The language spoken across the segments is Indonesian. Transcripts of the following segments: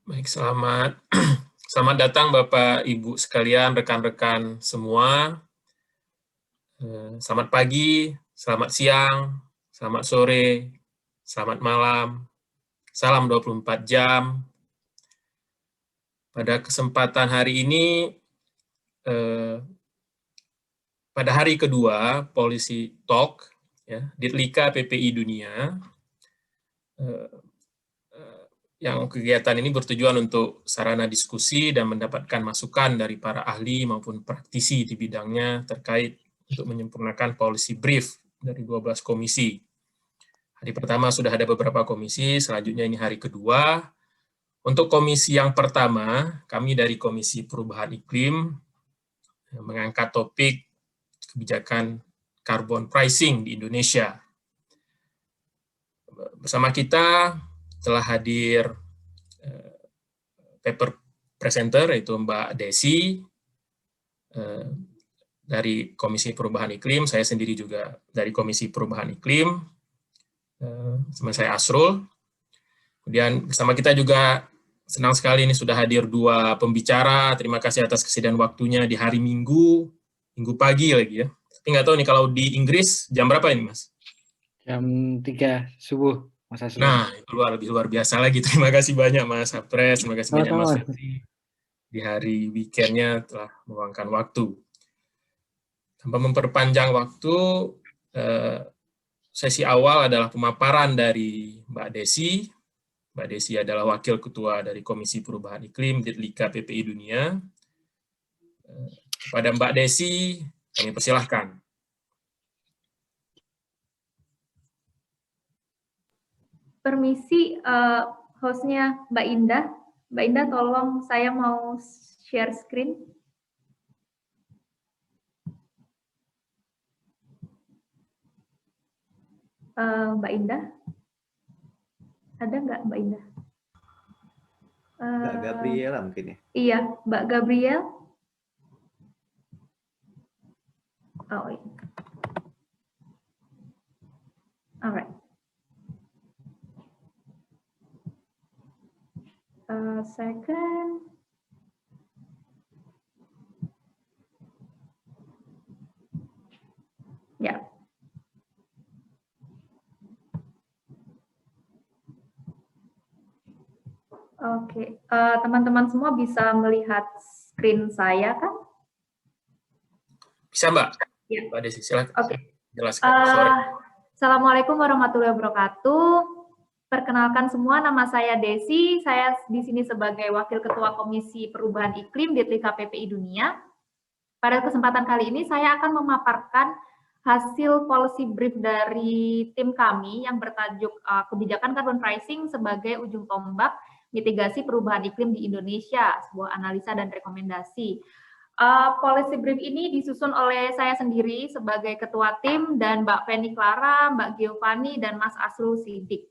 Baik, selamat datang Bapak Ibu sekalian, rekan-rekan semua. Selamat pagi, selamat siang, selamat sore, selamat malam, salam 24 jam. Pada kesempatan hari ini, pada hari kedua Policy Talk, ya, Ditlika PPI Dunia, yang kegiatan ini bertujuan untuk sarana diskusi dan mendapatkan masukan dari para ahli maupun praktisi di bidangnya terkait untuk menyempurnakan policy brief dari 12 komisi. Hari pertama sudah ada beberapa komisi, selanjutnya ini hari kedua. Untuk komisi yang pertama, kami dari Komisi Perubahan Iklim mengangkat topik kebijakan carbon pricing di Indonesia. Bersama kita telah hadir paper presenter, yaitu Mbak Desi dari Komisi Perubahan Iklim, saya sendiri juga dari Komisi Perubahan Iklim, teman saya Asrul. Kemudian bersama kita juga senang sekali ini sudah hadir dua pembicara, terima kasih atas kesediaan waktunya di hari Minggu pagi lagi ya. Tapi nggak tahu nih kalau di Inggris jam berapa ini Mas? Jam 3 subuh, Mas Asrul. Nah, itu lebih luar biasa lagi. Terima kasih banyak Mas Apres, terima kasih banyak Mas Febri. Di hari weekend-nya telah meluangkan waktu. Tanpa memperpanjang waktu, sesi awal adalah pemaparan dari Mbak Desi. Mbak Desi adalah Wakil Ketua dari Komisi Perubahan Iklim Ditlika PPI Dunia. Kepada Mbak Desi, kami persilahkan. Permisi, hostnya Mbak Indah. Mbak Indah, tolong saya mau share screen. Mbak Indah, ada nggak Mbak Indah? Mbak Gabriela mungkin ya? Iya, Mbak Gabriel. Oh, iya. Alright. Second. Ya. Oke, teman-teman semua bisa melihat screen saya kan? Bisa Mbak? Ya. Mbak Desi, silakan. Oke. Jelaskan. Sorry. Assalamualaikum warahmatullahi wabarakatuh. Perkenalkan semua, nama saya Desi. Saya di sini sebagai Wakil Ketua Komisi Perubahan Iklim Ditlika PPI Dunia. Pada kesempatan kali ini saya akan memaparkan hasil policy brief dari tim kami yang bertajuk kebijakan carbon pricing sebagai ujung tombak mitigasi perubahan iklim di Indonesia, sebuah analisa dan rekomendasi. Policy brief ini disusun oleh saya sendiri sebagai ketua tim dan Mbak Penny Clara, Mbak Giovanni, dan Mas Asrul Sidik.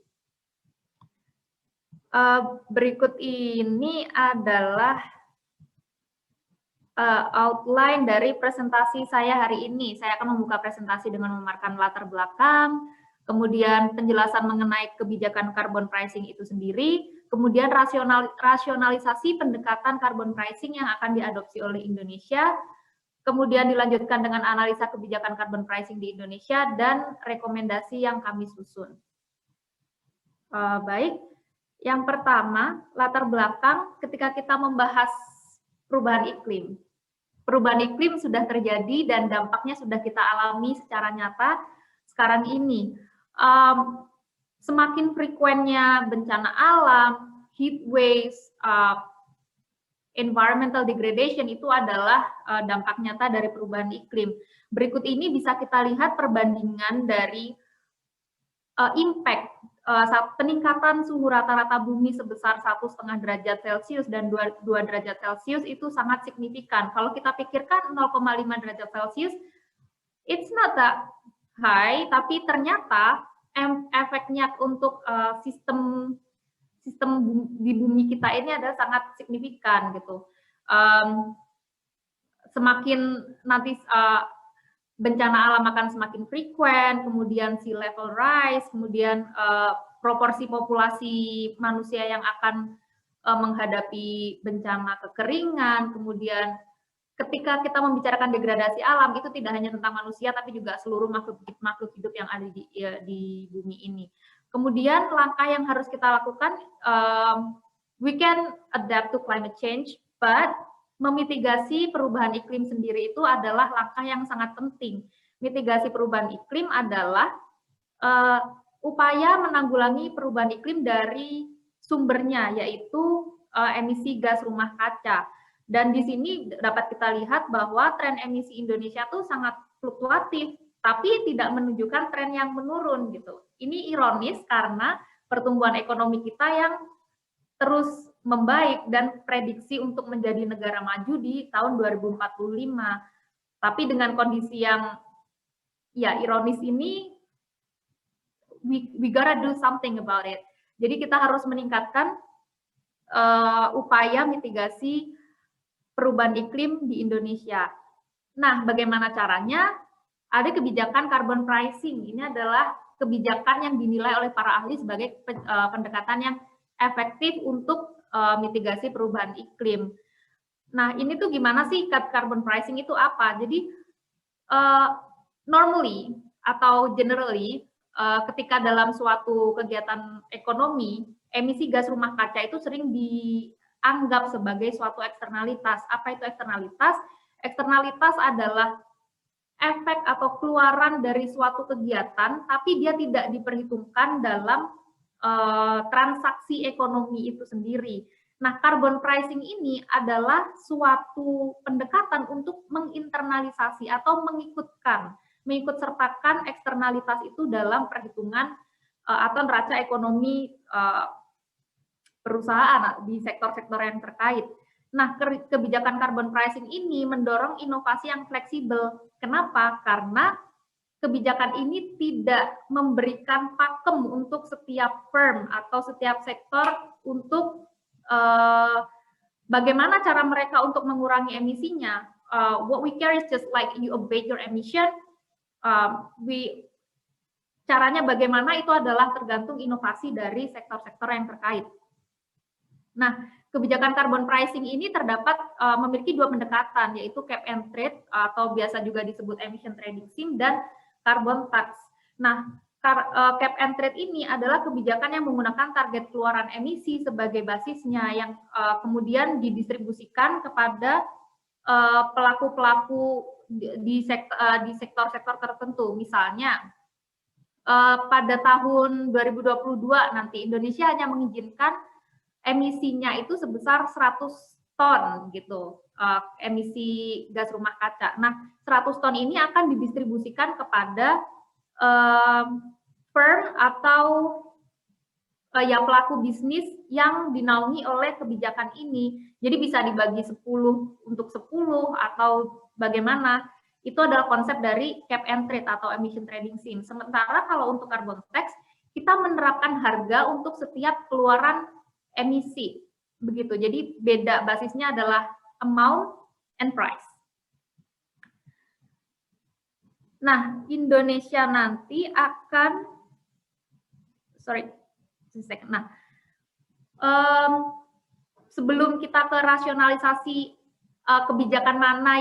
Berikut ini adalah outline dari presentasi saya hari ini. Saya akan membuka presentasi dengan memaparkan latar belakang, kemudian penjelasan mengenai kebijakan carbon pricing itu sendiri, kemudian rasionalisasi pendekatan carbon pricing yang akan diadopsi oleh Indonesia, kemudian dilanjutkan dengan analisa kebijakan carbon pricing di Indonesia, dan rekomendasi yang kami susun. Baik, yang pertama, latar belakang ketika kita membahas perubahan iklim. Perubahan iklim sudah terjadi dan dampaknya sudah kita alami secara nyata sekarang ini. Semakin frekuennya bencana alam, heat waves, environmental degradation itu adalah dampak nyata dari perubahan iklim. Berikut ini bisa kita lihat perbandingan dari impact peningkatan suhu rata-rata bumi sebesar 1,5 derajat Celcius dan 2 derajat Celcius itu sangat signifikan. Kalau kita pikirkan 0,5 derajat Celcius, it's not that high, tapi ternyata efeknya untuk sistem di bumi kita ini adalah sangat signifikan gitu. Semakin nanti bencana alam akan semakin frekuen, kemudian sea level rise, kemudian proporsi populasi manusia yang akan menghadapi bencana kekeringan, kemudian ketika kita membicarakan degradasi alam, itu tidak hanya tentang manusia, tapi juga seluruh makhluk hidup yang ada di bumi ini. Kemudian langkah yang harus kita lakukan, we can adapt to climate change, but memitigasi perubahan iklim sendiri itu adalah langkah yang sangat penting. Mitigasi perubahan iklim adalah upaya menanggulangi perubahan iklim dari sumbernya, yaitu emisi gas rumah kaca. Dan di sini dapat kita lihat bahwa tren emisi Indonesia itu sangat fluktuatif, tapi tidak menunjukkan tren yang menurun gitu. Ini ironis karena pertumbuhan ekonomi kita yang terus membaik dan prediksi untuk menjadi negara maju di tahun 2045. Tapi dengan kondisi yang ya ironis ini, we gotta do something about it. Jadi kita harus meningkatkan upaya mitigasi perubahan iklim di Indonesia. Nah, bagaimana caranya? Ada kebijakan carbon pricing. Ini adalah kebijakan yang dinilai oleh para ahli sebagai pendekatan yang efektif untuk mitigasi perubahan iklim. Nah, ini tuh gimana sih carbon pricing itu apa? Jadi, normally atau generally, ketika dalam suatu kegiatan ekonomi, emisi gas rumah kaca itu sering dianggap sebagai suatu eksternalitas. Apa itu eksternalitas? Eksternalitas adalah efek atau keluaran dari suatu kegiatan, tapi dia tidak diperhitungkan dalam transaksi ekonomi itu sendiri. Nah, carbon pricing ini adalah suatu pendekatan untuk menginternalisasi atau mengikutsertakan eksternalitas itu dalam perhitungan atau neraca ekonomi perusahaan di sektor-sektor yang terkait. Nah, kebijakan carbon pricing ini mendorong inovasi yang fleksibel. Kenapa? Karena kebijakan ini tidak memberikan pakem untuk setiap firm atau setiap sektor untuk bagaimana cara mereka untuk mengurangi emisinya. What we care is just like you abate your emission. Caranya bagaimana itu adalah tergantung inovasi dari sektor-sektor yang terkait. Nah, kebijakan carbon pricing ini terdapat memiliki dua pendekatan, yaitu cap and trade atau biasa juga disebut emission trading scheme dan carbon tax. Nah, cap and trade ini adalah kebijakan yang menggunakan target keluaran emisi sebagai basisnya yang kemudian didistribusikan kepada pelaku-pelaku di sektor-sektor tertentu. Misalnya, pada tahun 2022 nanti Indonesia hanya mengizinkan emisinya itu sebesar 100 ton gitu, emisi gas rumah kaca. Nah, 100 ton ini akan didistribusikan kepada firm atau ya pelaku bisnis yang dinaungi oleh kebijakan ini. Jadi bisa dibagi 10 untuk 10 atau bagaimana. Itu adalah konsep dari cap and trade atau emission trading scheme. Sementara kalau untuk carbon tax, kita menerapkan harga untuk setiap keluaran emisi. Begitu. Jadi beda basisnya adalah amount and price. Nah, Indonesia nanti akan sebelum kita ke rasionalisasi kebijakan mana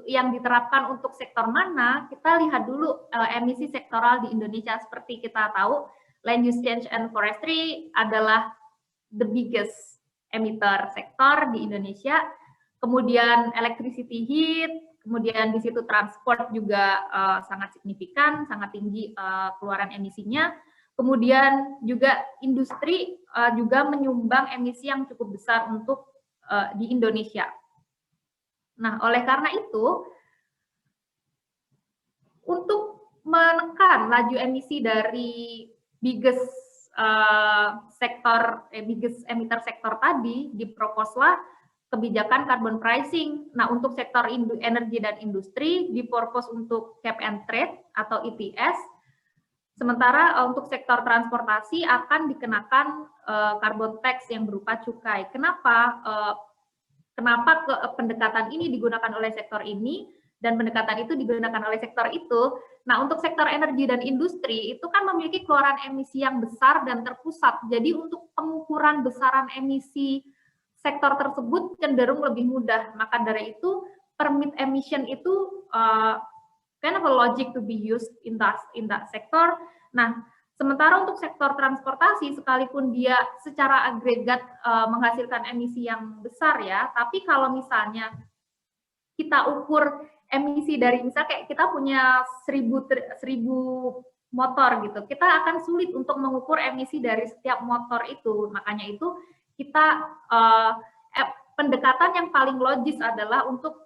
yang diterapkan untuk sektor mana, kita lihat dulu emisi sektoral di Indonesia. Seperti kita tahu, land use change and forestry adalah the biggest emitter sektor di Indonesia. Kemudian electricity heat, kemudian di situ transport juga sangat signifikan, sangat tinggi keluaran emisinya. Kemudian juga industri juga menyumbang emisi yang cukup besar untuk di Indonesia. Nah, oleh karena itu, untuk menekan laju emisi dari biggest emitter sektor tadi, diproposlah kebijakan carbon pricing. Nah, untuk sektor energi dan industri, dipropos untuk cap and trade atau ETS. Sementara untuk sektor transportasi akan dikenakan carbon tax yang berupa cukai. Kenapa pendekatan ini digunakan oleh sektor ini dan pendekatan itu digunakan oleh sektor itu? Nah, untuk sektor energi dan industri itu kan memiliki keluaran emisi yang besar dan terpusat. Jadi untuk pengukuran besaran emisi sektor tersebut cenderung lebih mudah. Maka dari itu permit emission itu kind of a logic to be used in that sector. Nah, sementara untuk sektor transportasi sekalipun dia secara agregat menghasilkan emisi yang besar ya, tapi kalau misalnya kita ukur emisi dari misalnya kayak kita punya 1000 motor gitu, kita akan sulit untuk mengukur emisi dari setiap motor itu. Makanya itu kita pendekatan yang paling logis adalah untuk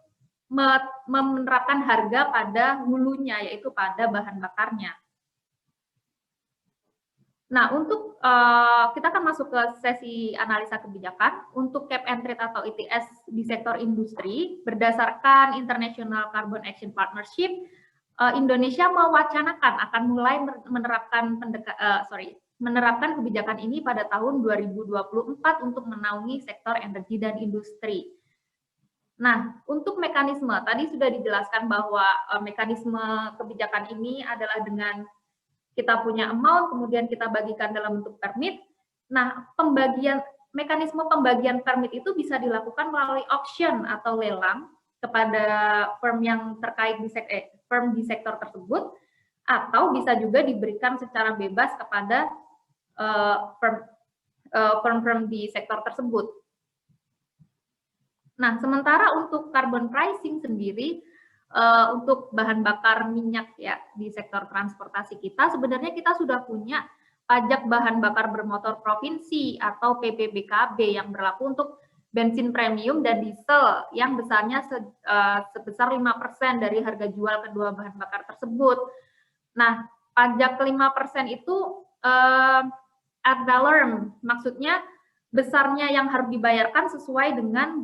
menerapkan harga pada hulunya, yaitu pada bahan bakarnya. Nah, untuk kita akan masuk ke sesi analisa kebijakan untuk cap and trade atau ETS di sektor industri. Berdasarkan International Carbon Action Partnership, Indonesia mewacanakan akan mulai menerapkan kebijakan ini pada tahun 2024 untuk menaungi sektor energi dan industri. Nah, untuk mekanisme tadi sudah dijelaskan bahwa mekanisme kebijakan ini adalah dengan kita punya amount, kemudian kita bagikan dalam bentuk permit. Nah, mekanisme pembagian permit itu bisa dilakukan melalui auction atau lelang kepada firm yang terkait di sektor tersebut, atau bisa juga diberikan secara bebas kepada firm-firm di sektor tersebut. Nah, sementara untuk carbon pricing sendiri, untuk bahan bakar minyak ya di sektor transportasi kita, sebenarnya kita sudah punya pajak bahan bakar bermotor provinsi atau PPBKB yang berlaku untuk bensin premium dan diesel yang besarnya sebesar 5% dari harga jual kedua bahan bakar tersebut. Nah, pajak 5% itu ad valorem, maksudnya besarnya yang harus dibayarkan sesuai dengan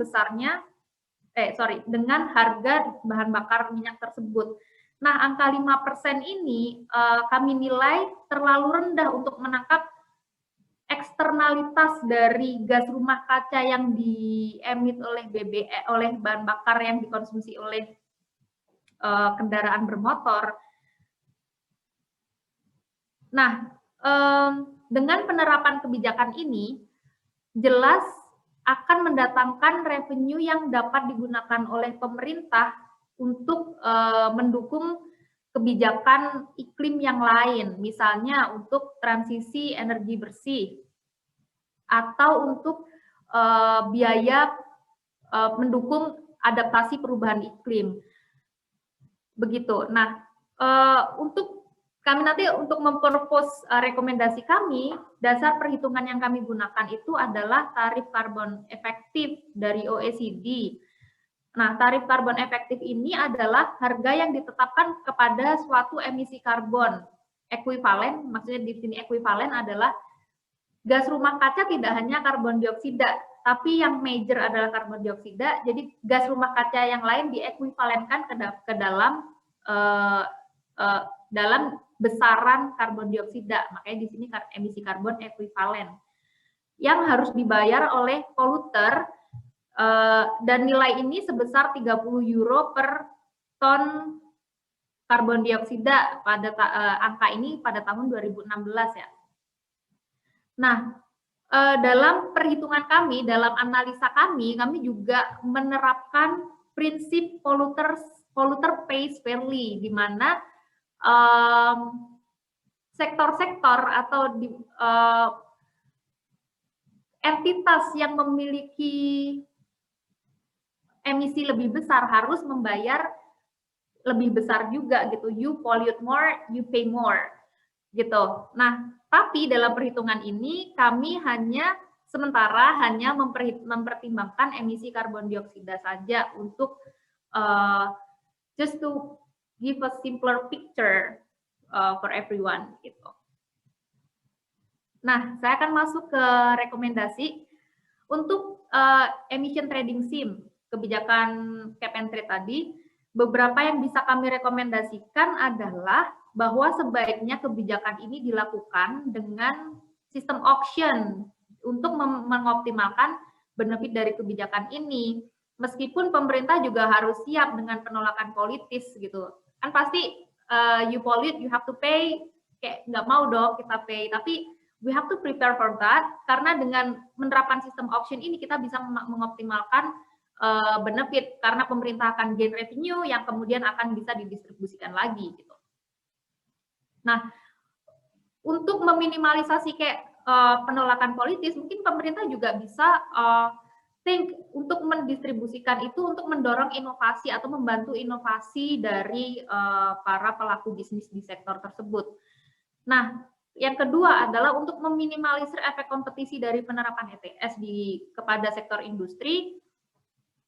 dengan harga bahan bakar minyak tersebut. Nah, angka 5% ini kami nilai terlalu rendah untuk menangkap eksternalitas dari gas rumah kaca yang diemit oleh oleh bahan bakar yang dikonsumsi oleh kendaraan bermotor. Nah, dengan penerapan kebijakan ini, jelas akan mendatangkan revenue yang dapat digunakan oleh pemerintah untuk mendukung kebijakan iklim yang lain, misalnya untuk transisi energi bersih, atau untuk biaya mendukung adaptasi perubahan iklim. Begitu. Nah, kami nanti untuk mempropose rekomendasi kami, dasar perhitungan yang kami gunakan itu adalah tarif karbon efektif dari OECD. Nah, tarif karbon efektif ini adalah harga yang ditetapkan kepada suatu emisi karbon ekuivalen. Maksudnya di sini ekuivalen adalah gas rumah kaca tidak hanya karbon dioksida, tapi yang major adalah karbon dioksida. Jadi gas rumah kaca yang lain diekuivalenkan ke dalam besaran karbon dioksida, makanya di sini emisi karbon ekuivalen yang harus dibayar oleh poluter, dan nilai ini sebesar 30 euro per ton karbon dioksida pada angka ini pada tahun 2016 ya. Nah, dalam perhitungan kami, dalam analisa kami juga menerapkan prinsip polluter pays fairly, di mana sektor-sektor atau entitas yang memiliki emisi lebih besar harus membayar lebih besar juga gitu. You pollute more, you pay more gitu. Nah, tapi dalam perhitungan ini kami sementara hanya mempertimbangkan emisi karbon dioksida saja untuk just to give a simpler picture for everyone gitu. Nah, saya akan masuk ke rekomendasi untuk emission trading scheme, kebijakan cap and trade tadi. Beberapa yang bisa kami rekomendasikan adalah bahwa sebaiknya kebijakan ini dilakukan dengan sistem auction untuk mengoptimalkan benefit dari kebijakan ini. Meskipun pemerintah juga harus siap dengan penolakan politis gitu. Kan pasti you pollute, you have to pay, kayak nggak mau dong kita pay, tapi we have to prepare for that, karena dengan menerapkan sistem auction ini kita bisa mengoptimalkan benefit, karena pemerintah akan gain revenue yang kemudian akan bisa didistribusikan lagi gitu. Nah, untuk meminimalisasi kayak penolakan politis, mungkin pemerintah juga bisa think untuk mendistribusikan itu untuk mendorong inovasi atau membantu inovasi dari para pelaku bisnis di sektor tersebut. Nah, yang kedua adalah untuk meminimalisir efek kompetisi dari penerapan ETS kepada sektor industri.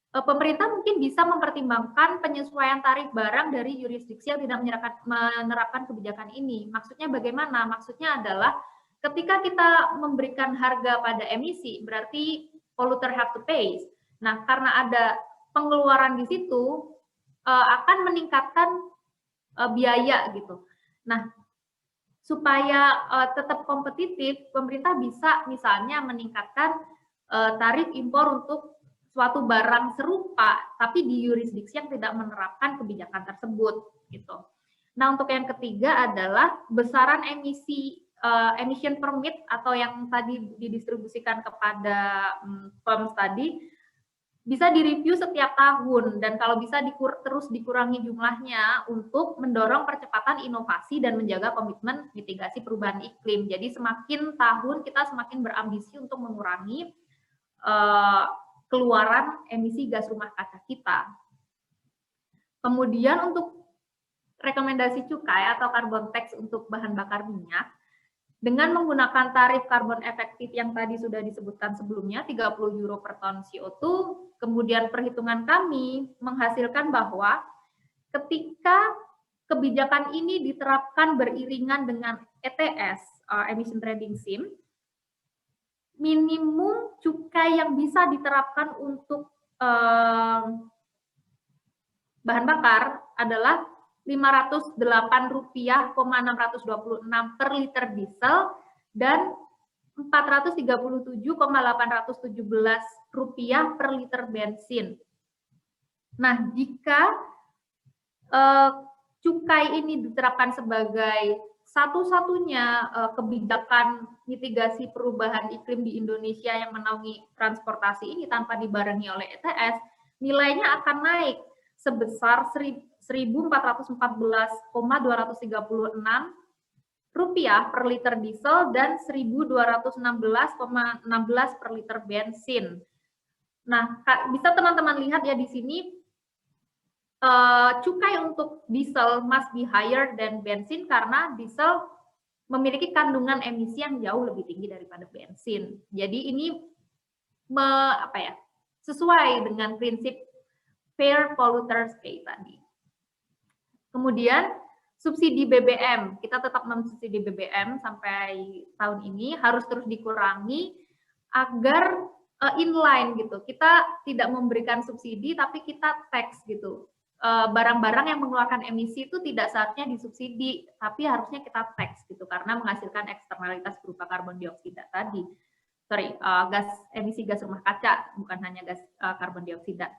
Pemerintah mungkin bisa mempertimbangkan penyesuaian tarif barang dari yurisdiksi yang tidak menerapkan kebijakan ini. Maksudnya bagaimana? Maksudnya adalah ketika kita memberikan harga pada emisi, berarti polluter have to pay. Nah, karena ada pengeluaran di situ, akan meningkatkan biaya gitu. Nah, supaya tetap kompetitif, pemerintah bisa misalnya meningkatkan tarif impor untuk suatu barang serupa, tapi di yurisdiksi yang tidak menerapkan kebijakan tersebut, gitu. Nah, untuk yang ketiga adalah besaran emission permit atau yang tadi didistribusikan kepada firms tadi bisa direview setiap tahun, dan kalau bisa terus dikurangi jumlahnya untuk mendorong percepatan inovasi dan menjaga komitmen mitigasi perubahan iklim. Jadi semakin tahun kita semakin berambisi untuk mengurangi keluaran emisi gas rumah kaca kita. Kemudian untuk rekomendasi cukai atau carbon tax untuk bahan bakar minyak, dengan menggunakan tarif karbon efektif yang tadi sudah disebutkan sebelumnya, 30 euro per ton CO2, kemudian perhitungan kami menghasilkan bahwa ketika kebijakan ini diterapkan beriringan dengan ETS, Emission Trading Scheme, minimum cukai yang bisa diterapkan untuk bahan bakar adalah Rp508,626 per liter diesel dan Rp437,817 per liter bensin. Nah, jika cukai ini diterapkan sebagai satu-satunya kebijakan mitigasi perubahan iklim di Indonesia yang menaungi transportasi ini tanpa dibarengi oleh ETS, nilainya akan naik sebesar Rp1.414,236 per liter diesel dan Rp1.216,16 per liter bensin. Nah, bisa teman-teman lihat ya di sini, cukai untuk diesel must be higher than bensin karena diesel memiliki kandungan emisi yang jauh lebih tinggi daripada bensin. Jadi ini sesuai dengan prinsip fair polluters pay tadi. Kemudian subsidi BBM, kita tetap mensubsidi BBM sampai tahun ini harus terus dikurangi agar inline gitu. Kita tidak memberikan subsidi tapi kita tax gitu. Barang-barang yang mengeluarkan emisi itu tidak seharusnya disubsidi, tapi harusnya kita tax gitu karena menghasilkan eksternalitas berupa karbon dioksida tadi. Emisi gas rumah kaca, bukan hanya gas karbon dioksida.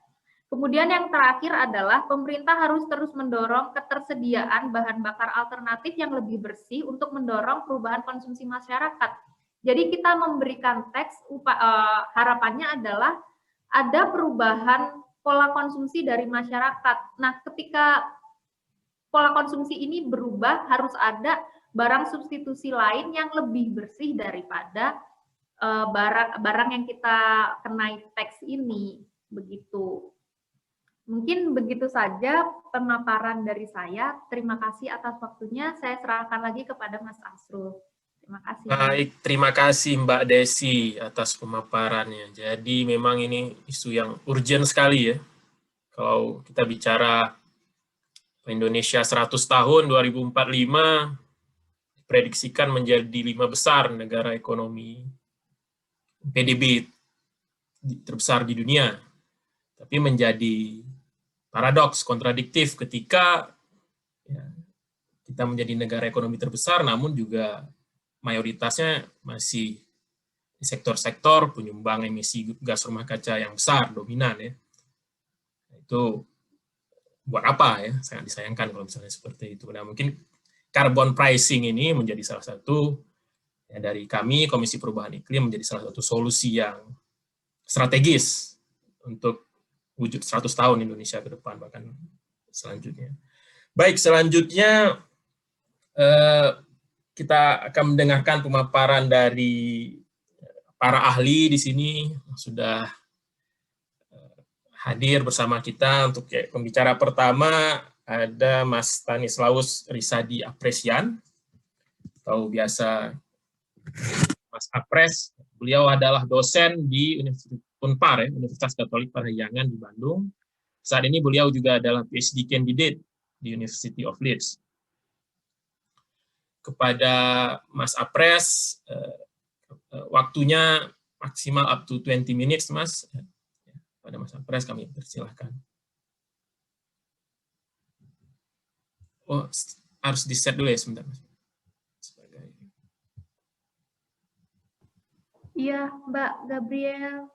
Kemudian yang terakhir adalah pemerintah harus terus mendorong ketersediaan bahan bakar alternatif yang lebih bersih untuk mendorong perubahan konsumsi masyarakat. Jadi kita memberikan tax, harapannya adalah ada perubahan pola konsumsi dari masyarakat. Nah, ketika pola konsumsi ini berubah, harus ada barang substitusi lain yang lebih bersih daripada barang yang kita kenai tax ini. Begitu. Mungkin begitu saja pemaparan dari saya. Terima kasih atas waktunya. Saya serahkan lagi kepada Mas Asrul. Terima kasih. Baik, terima kasih Mbak Desi atas pemaparannya. Jadi memang ini isu yang urgent sekali ya. Kalau kita bicara Indonesia 100 tahun 2045 diprediksikan menjadi 5 besar negara ekonomi PDB terbesar di dunia. Tapi menjadi paradoks, kontradiktif ketika kita menjadi negara ekonomi terbesar namun juga mayoritasnya masih di sektor-sektor penyumbang emisi gas rumah kaca yang besar, dominan ya. Itu buat apa ya, sangat disayangkan kalau misalnya seperti itu. Nah, mungkin carbon pricing ini menjadi salah satu ya, dari kami Komisi Perubahan Iklim menjadi salah satu solusi yang strategis untuk wujud 100 tahun Indonesia ke depan bahkan selanjutnya. Baik, selanjutnya kita akan mendengarkan pemaparan dari para ahli di sini yang sudah hadir bersama kita. Untuk pembicara pertama ada Mas Stanislaus Risadi Apresian, atau biasa Mas Apres. Beliau adalah dosen di Universitas Unpar, Universitas Katolik Parahyangan di Bandung. Saat ini beliau juga adalah PhD candidate di University of Leeds. Kepada Mas Apres, waktunya maksimal up to 20 minutes, Mas. Pada Mas Apres kami persilahkan. Oh, harus di-set dulu ya sebentar, Mas. Iya, Mbak Gabriel.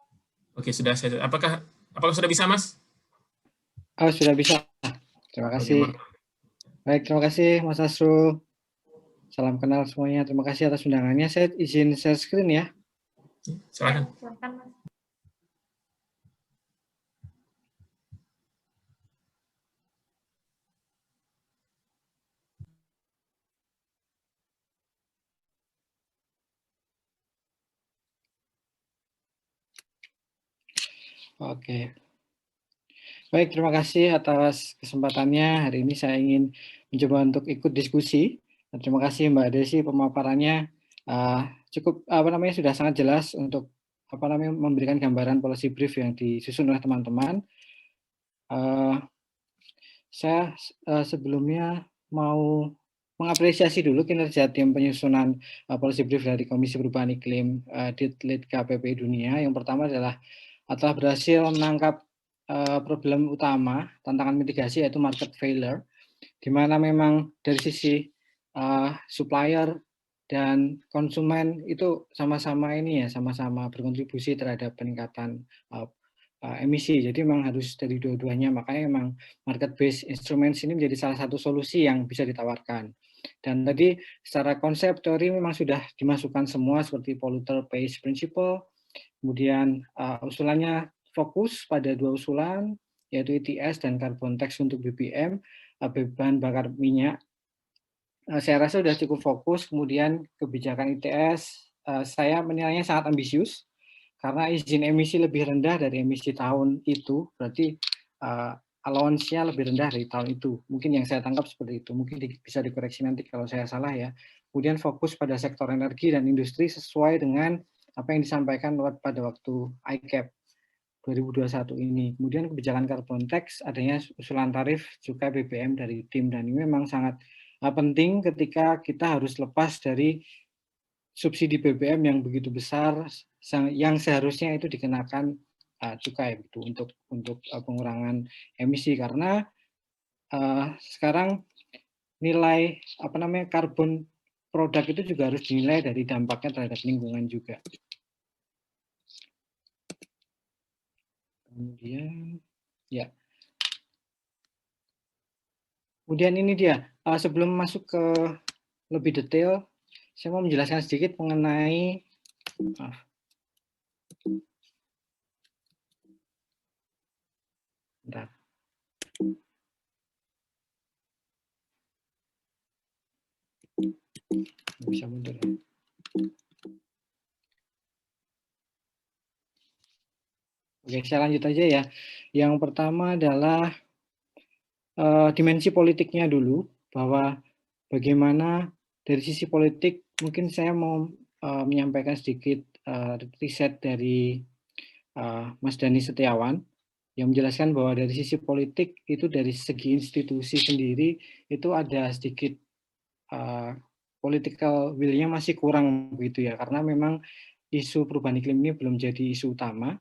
Oke, sudah. Apakah sudah bisa, Mas? Oh, sudah bisa. Terima kasih. Baik, terima kasih Mas Asrul. Salam kenal semuanya. Terima kasih atas undangannya. Saya izin share screen ya. Silakan. Silakan, Mas. Oke. Baik, terima kasih atas kesempatannya. Hari ini saya ingin mencoba untuk ikut diskusi. Terima kasih Mbak Desi, pemaparannya cukup sudah sangat jelas untuk memberikan gambaran policy brief yang disusun oleh teman-teman. Saya sebelumnya mau mengapresiasi dulu kinerja tim penyusunan policy brief dari Komisi Perubahan Iklim di LIDKA PPI Dunia. Yang pertama adalah telah berhasil menangkap problem utama, tantangan mitigasi, yaitu market failure, di mana memang dari sisi supplier dan konsumen itu sama-sama berkontribusi terhadap peningkatan emisi. Jadi memang harus dari dua-duanya, makanya memang market based instruments ini menjadi salah satu solusi yang bisa ditawarkan. Dan tadi secara konsep teori memang sudah dimasukkan semua seperti polluter pays principle, kemudian usulannya fokus pada dua usulan, yaitu ETS dan carbon tax untuk BBM, bahan bakar minyak. Saya rasa sudah cukup fokus. Kemudian kebijakan ETS, saya menilainya sangat ambisius, karena izin emisi lebih rendah dari emisi tahun itu, berarti allowance-nya lebih rendah dari tahun itu. Mungkin yang saya tangkap seperti itu, mungkin bisa dikoreksi nanti kalau saya salah ya. Kemudian fokus pada sektor energi dan industri sesuai dengan apa yang disampaikan pada waktu ICAP 2021 ini. Kemudian kebijakan carbon tax, adanya usulan tarif cukai BBM dari tim, dan ini memang sangat penting ketika kita harus lepas dari subsidi BBM yang begitu besar, yang seharusnya itu dikenakan cukai untuk pengurangan emisi, karena sekarang nilai karbon produk itu juga harus dinilai dari dampaknya terhadap lingkungan juga. Kemudian ini dia, sebelum masuk ke lebih detail, saya mau menjelaskan sedikit mengenai bisa mundur ya. Oke, saya lanjut aja ya. Yang pertama adalah dimensi politiknya dulu, bahwa bagaimana dari sisi politik, mungkin saya mau menyampaikan sedikit riset dari Mas Dhani Setiawan, yang menjelaskan bahwa dari sisi politik itu dari segi institusi sendiri itu ada sedikit political will-nya masih kurang begitu ya, karena memang isu perubahan iklim ini belum jadi isu utama.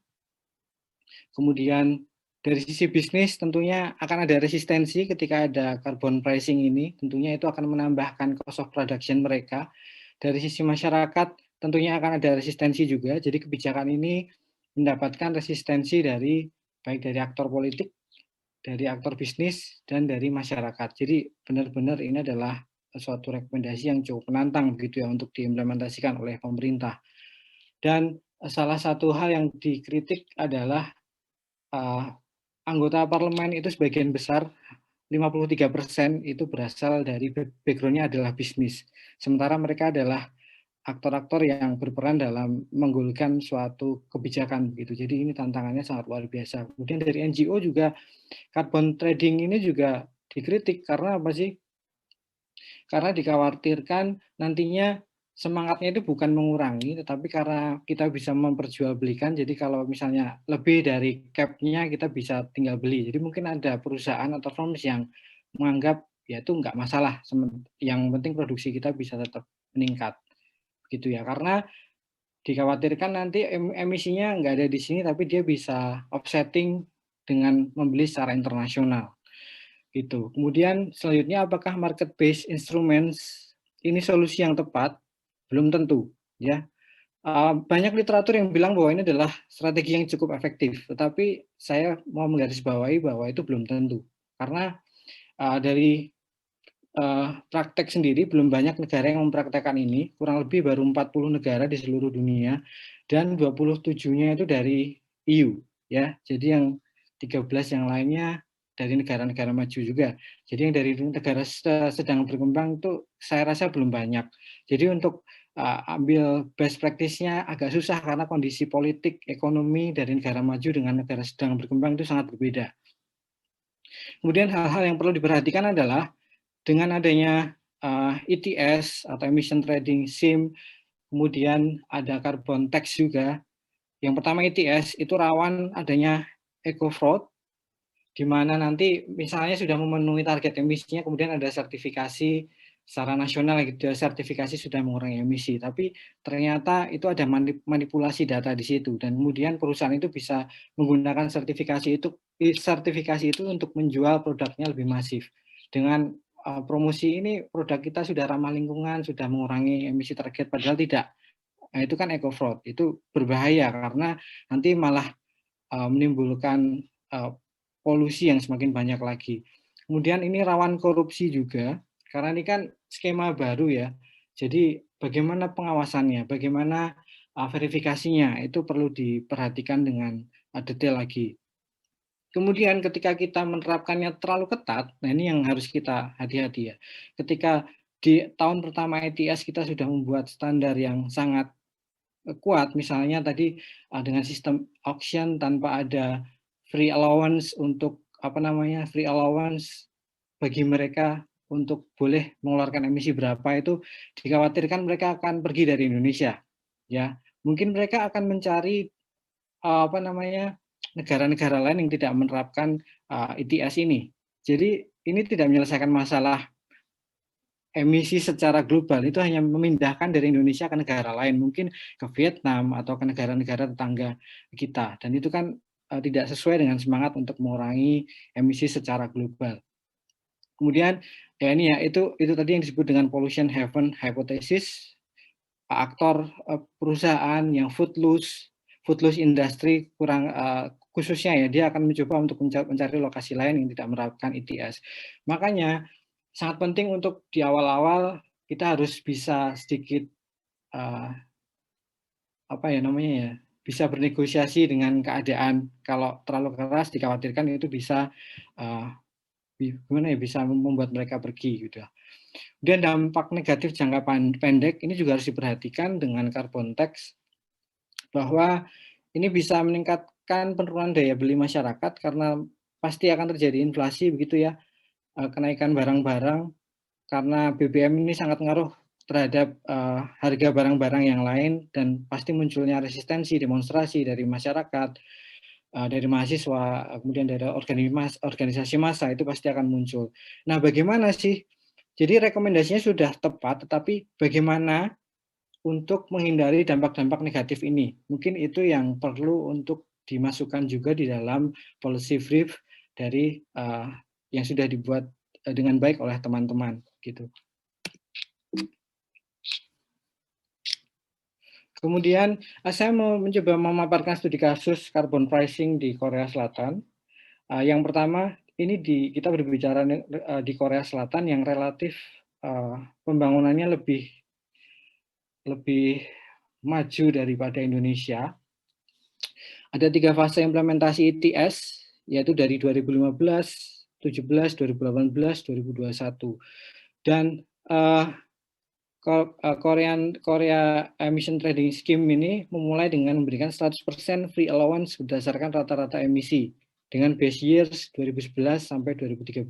Kemudian dari sisi bisnis tentunya akan ada resistensi ketika ada carbon pricing ini, tentunya itu akan menambahkan cost of production mereka. Dari sisi masyarakat tentunya akan ada resistensi juga, jadi kebijakan ini mendapatkan resistensi baik dari aktor politik dari aktor bisnis, dan dari masyarakat. Jadi benar-benar ini adalah suatu rekomendasi yang cukup menantang begitu ya untuk diimplementasikan oleh pemerintah. Dan salah satu hal yang dikritik adalah anggota parlemen itu sebagian besar 53% itu berasal dari background-nya adalah bisnis. Sementara mereka adalah aktor-aktor yang berperan dalam menggolkan suatu kebijakan begitu. Jadi ini tantangannya sangat luar biasa. Kemudian dari NGO juga carbon trading ini juga dikritik karena apa sih? Karena dikhawatirkan nantinya semangatnya itu bukan mengurangi, tetapi karena kita bisa memperjualbelikan, jadi kalau misalnya lebih dari cap-nya kita bisa tinggal beli. Jadi mungkin ada perusahaan atau firms yang menganggap ya itu nggak masalah, yang penting produksi kita bisa tetap meningkat, gitu ya. Karena dikhawatirkan nanti emisinya nggak ada di sini, tapi dia bisa offsetting dengan membeli secara internasional. Gitu. Kemudian selanjutnya apakah market based instruments ini solusi yang tepat? Belum tentu, ya. Banyak literatur yang bilang bahwa ini adalah strategi yang cukup efektif, tetapi saya mau menggarisbawahi bahwa itu belum tentu. Karena dari praktek sendiri belum banyak negara yang mempraktekkan ini, kurang lebih baru 40 negara di seluruh dunia dan 27-nya itu dari EU, ya. Jadi yang 13 yang lainnya dari negara-negara maju juga. Jadi yang dari negara sedang berkembang itu saya rasa belum banyak. Jadi untuk ambil best practice-nya agak susah karena kondisi politik, ekonomi dari negara maju dengan negara sedang berkembang itu sangat berbeda. Kemudian hal-hal yang perlu diperhatikan adalah dengan adanya ETS atau emission trading SIM, kemudian ada carbon tax juga. Yang pertama ETS itu rawan adanya eco fraud, di mana nanti misalnya sudah memenuhi target emisinya, kemudian ada sertifikasi secara nasional gitu, sertifikasi sudah mengurangi emisi, tapi ternyata itu ada manipulasi data di situ, dan kemudian perusahaan itu bisa menggunakan sertifikasi itu untuk menjual produknya lebih masif. Dengan promosi ini produk kita sudah ramah lingkungan, sudah mengurangi emisi target, padahal tidak. Nah, itu kan eco fraud, itu berbahaya karena nanti malah menimbulkan polusi yang semakin banyak lagi. Kemudian ini rawan korupsi juga, karena ini kan skema baru ya. Jadi bagaimana pengawasannya, bagaimana verifikasinya, itu perlu diperhatikan dengan detail lagi. Kemudian ketika kita menerapkannya terlalu ketat, nah ini yang harus kita hati-hati ya. Ketika di tahun pertama ETS kita sudah membuat standar yang sangat kuat, misalnya tadi dengan sistem auction tanpa ada free allowance untuk free allowance bagi mereka untuk boleh mengeluarkan emisi berapa, itu dikhawatirkan mereka akan pergi dari Indonesia, ya. Mungkin mereka akan mencari negara-negara lain yang tidak menerapkan ETS ini. Jadi ini tidak menyelesaikan masalah emisi secara global, itu hanya memindahkan dari Indonesia ke negara lain, mungkin ke Vietnam atau ke negara-negara tetangga kita, dan itu kan tidak sesuai dengan semangat untuk mengurangi emisi secara global. Kemudian ya ini ya, itu tadi yang disebut dengan pollution haven hypothesis. Aktor perusahaan yang footloose industry khususnya ya, dia akan mencoba untuk mencari lokasi lain yang tidak menerapkan ETS. Makanya sangat penting untuk di awal-awal kita harus bisa sedikit bisa bernegosiasi dengan keadaan. Kalau terlalu keras dikhawatirkan itu bisa bisa membuat mereka pergi gitu. Dan dampak negatif jangka pendek ini juga harus diperhatikan dengan carbon tax, bahwa ini bisa meningkatkan penurunan daya beli masyarakat karena pasti akan terjadi inflasi begitu ya, kenaikan barang-barang karena BBM ini sangat ngaruh terhadap harga barang-barang yang lain, dan pasti munculnya resistensi, demonstrasi dari masyarakat, dari mahasiswa, kemudian dari organisasi massa, itu pasti akan muncul. Nah, bagaimana sih? Jadi rekomendasinya sudah tepat, tetapi bagaimana untuk menghindari dampak-dampak negatif ini? Mungkin itu yang perlu untuk dimasukkan juga di dalam policy brief dari yang sudah dibuat dengan baik oleh teman-teman gitu. Kemudian saya mau mencoba memaparkan studi kasus carbon pricing di Korea Selatan. Yang pertama ini kita berbicara di Korea Selatan yang relatif pembangunannya lebih maju daripada Indonesia. Ada 3 fase implementasi ITS, yaitu dari 2015, 17, 2018, 2021. Dan Korea Emission Trading Scheme ini memulai dengan memberikan 100% free allowance berdasarkan rata-rata emisi dengan base years 2011 sampai 2013.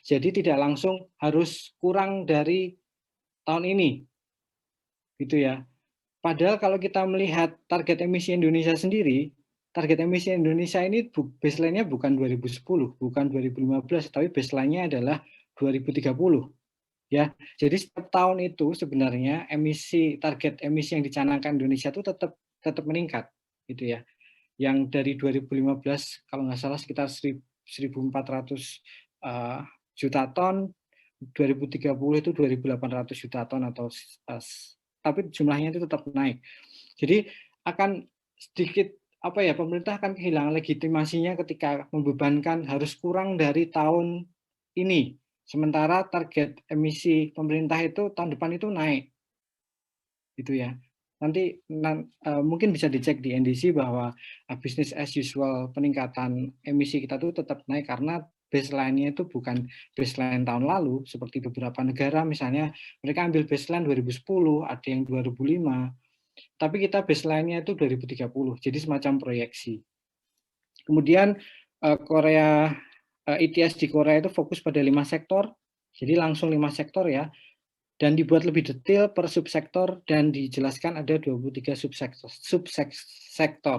Jadi tidak langsung harus kurang dari tahun ini, gitu ya. Padahal kalau kita melihat target emisi Indonesia sendiri, target emisi Indonesia ini baseline-nya bukan 2010, bukan 2015, tapi baseline-nya adalah 2030. Ya, jadi setiap tahun itu sebenarnya target emisi yang dicanangkan Indonesia itu tetap meningkat, gitu ya. Yang dari 2015 kalau nggak salah sekitar 1.400 juta ton, 2030 itu 2.800 juta ton tapi jumlahnya itu tetap naik. Jadi akan sedikit pemerintah akan kehilangan legitimasinya ketika membebankan harus kurang dari tahun ini. Sementara target emisi pemerintah itu tahun depan itu naik. Gitu ya. Nanti mungkin bisa dicek di NDC bahwa business as usual peningkatan emisi kita itu tetap naik karena baseline-nya itu bukan baseline tahun lalu, seperti beberapa negara misalnya mereka ambil baseline 2010, ada yang 2005, tapi kita baseline-nya itu 2030, jadi semacam proyeksi. Kemudian ITS di Korea itu fokus pada 5 sektor, jadi langsung 5 sektor ya, dan dibuat lebih detail per subsektor dan dijelaskan ada 23 subsektor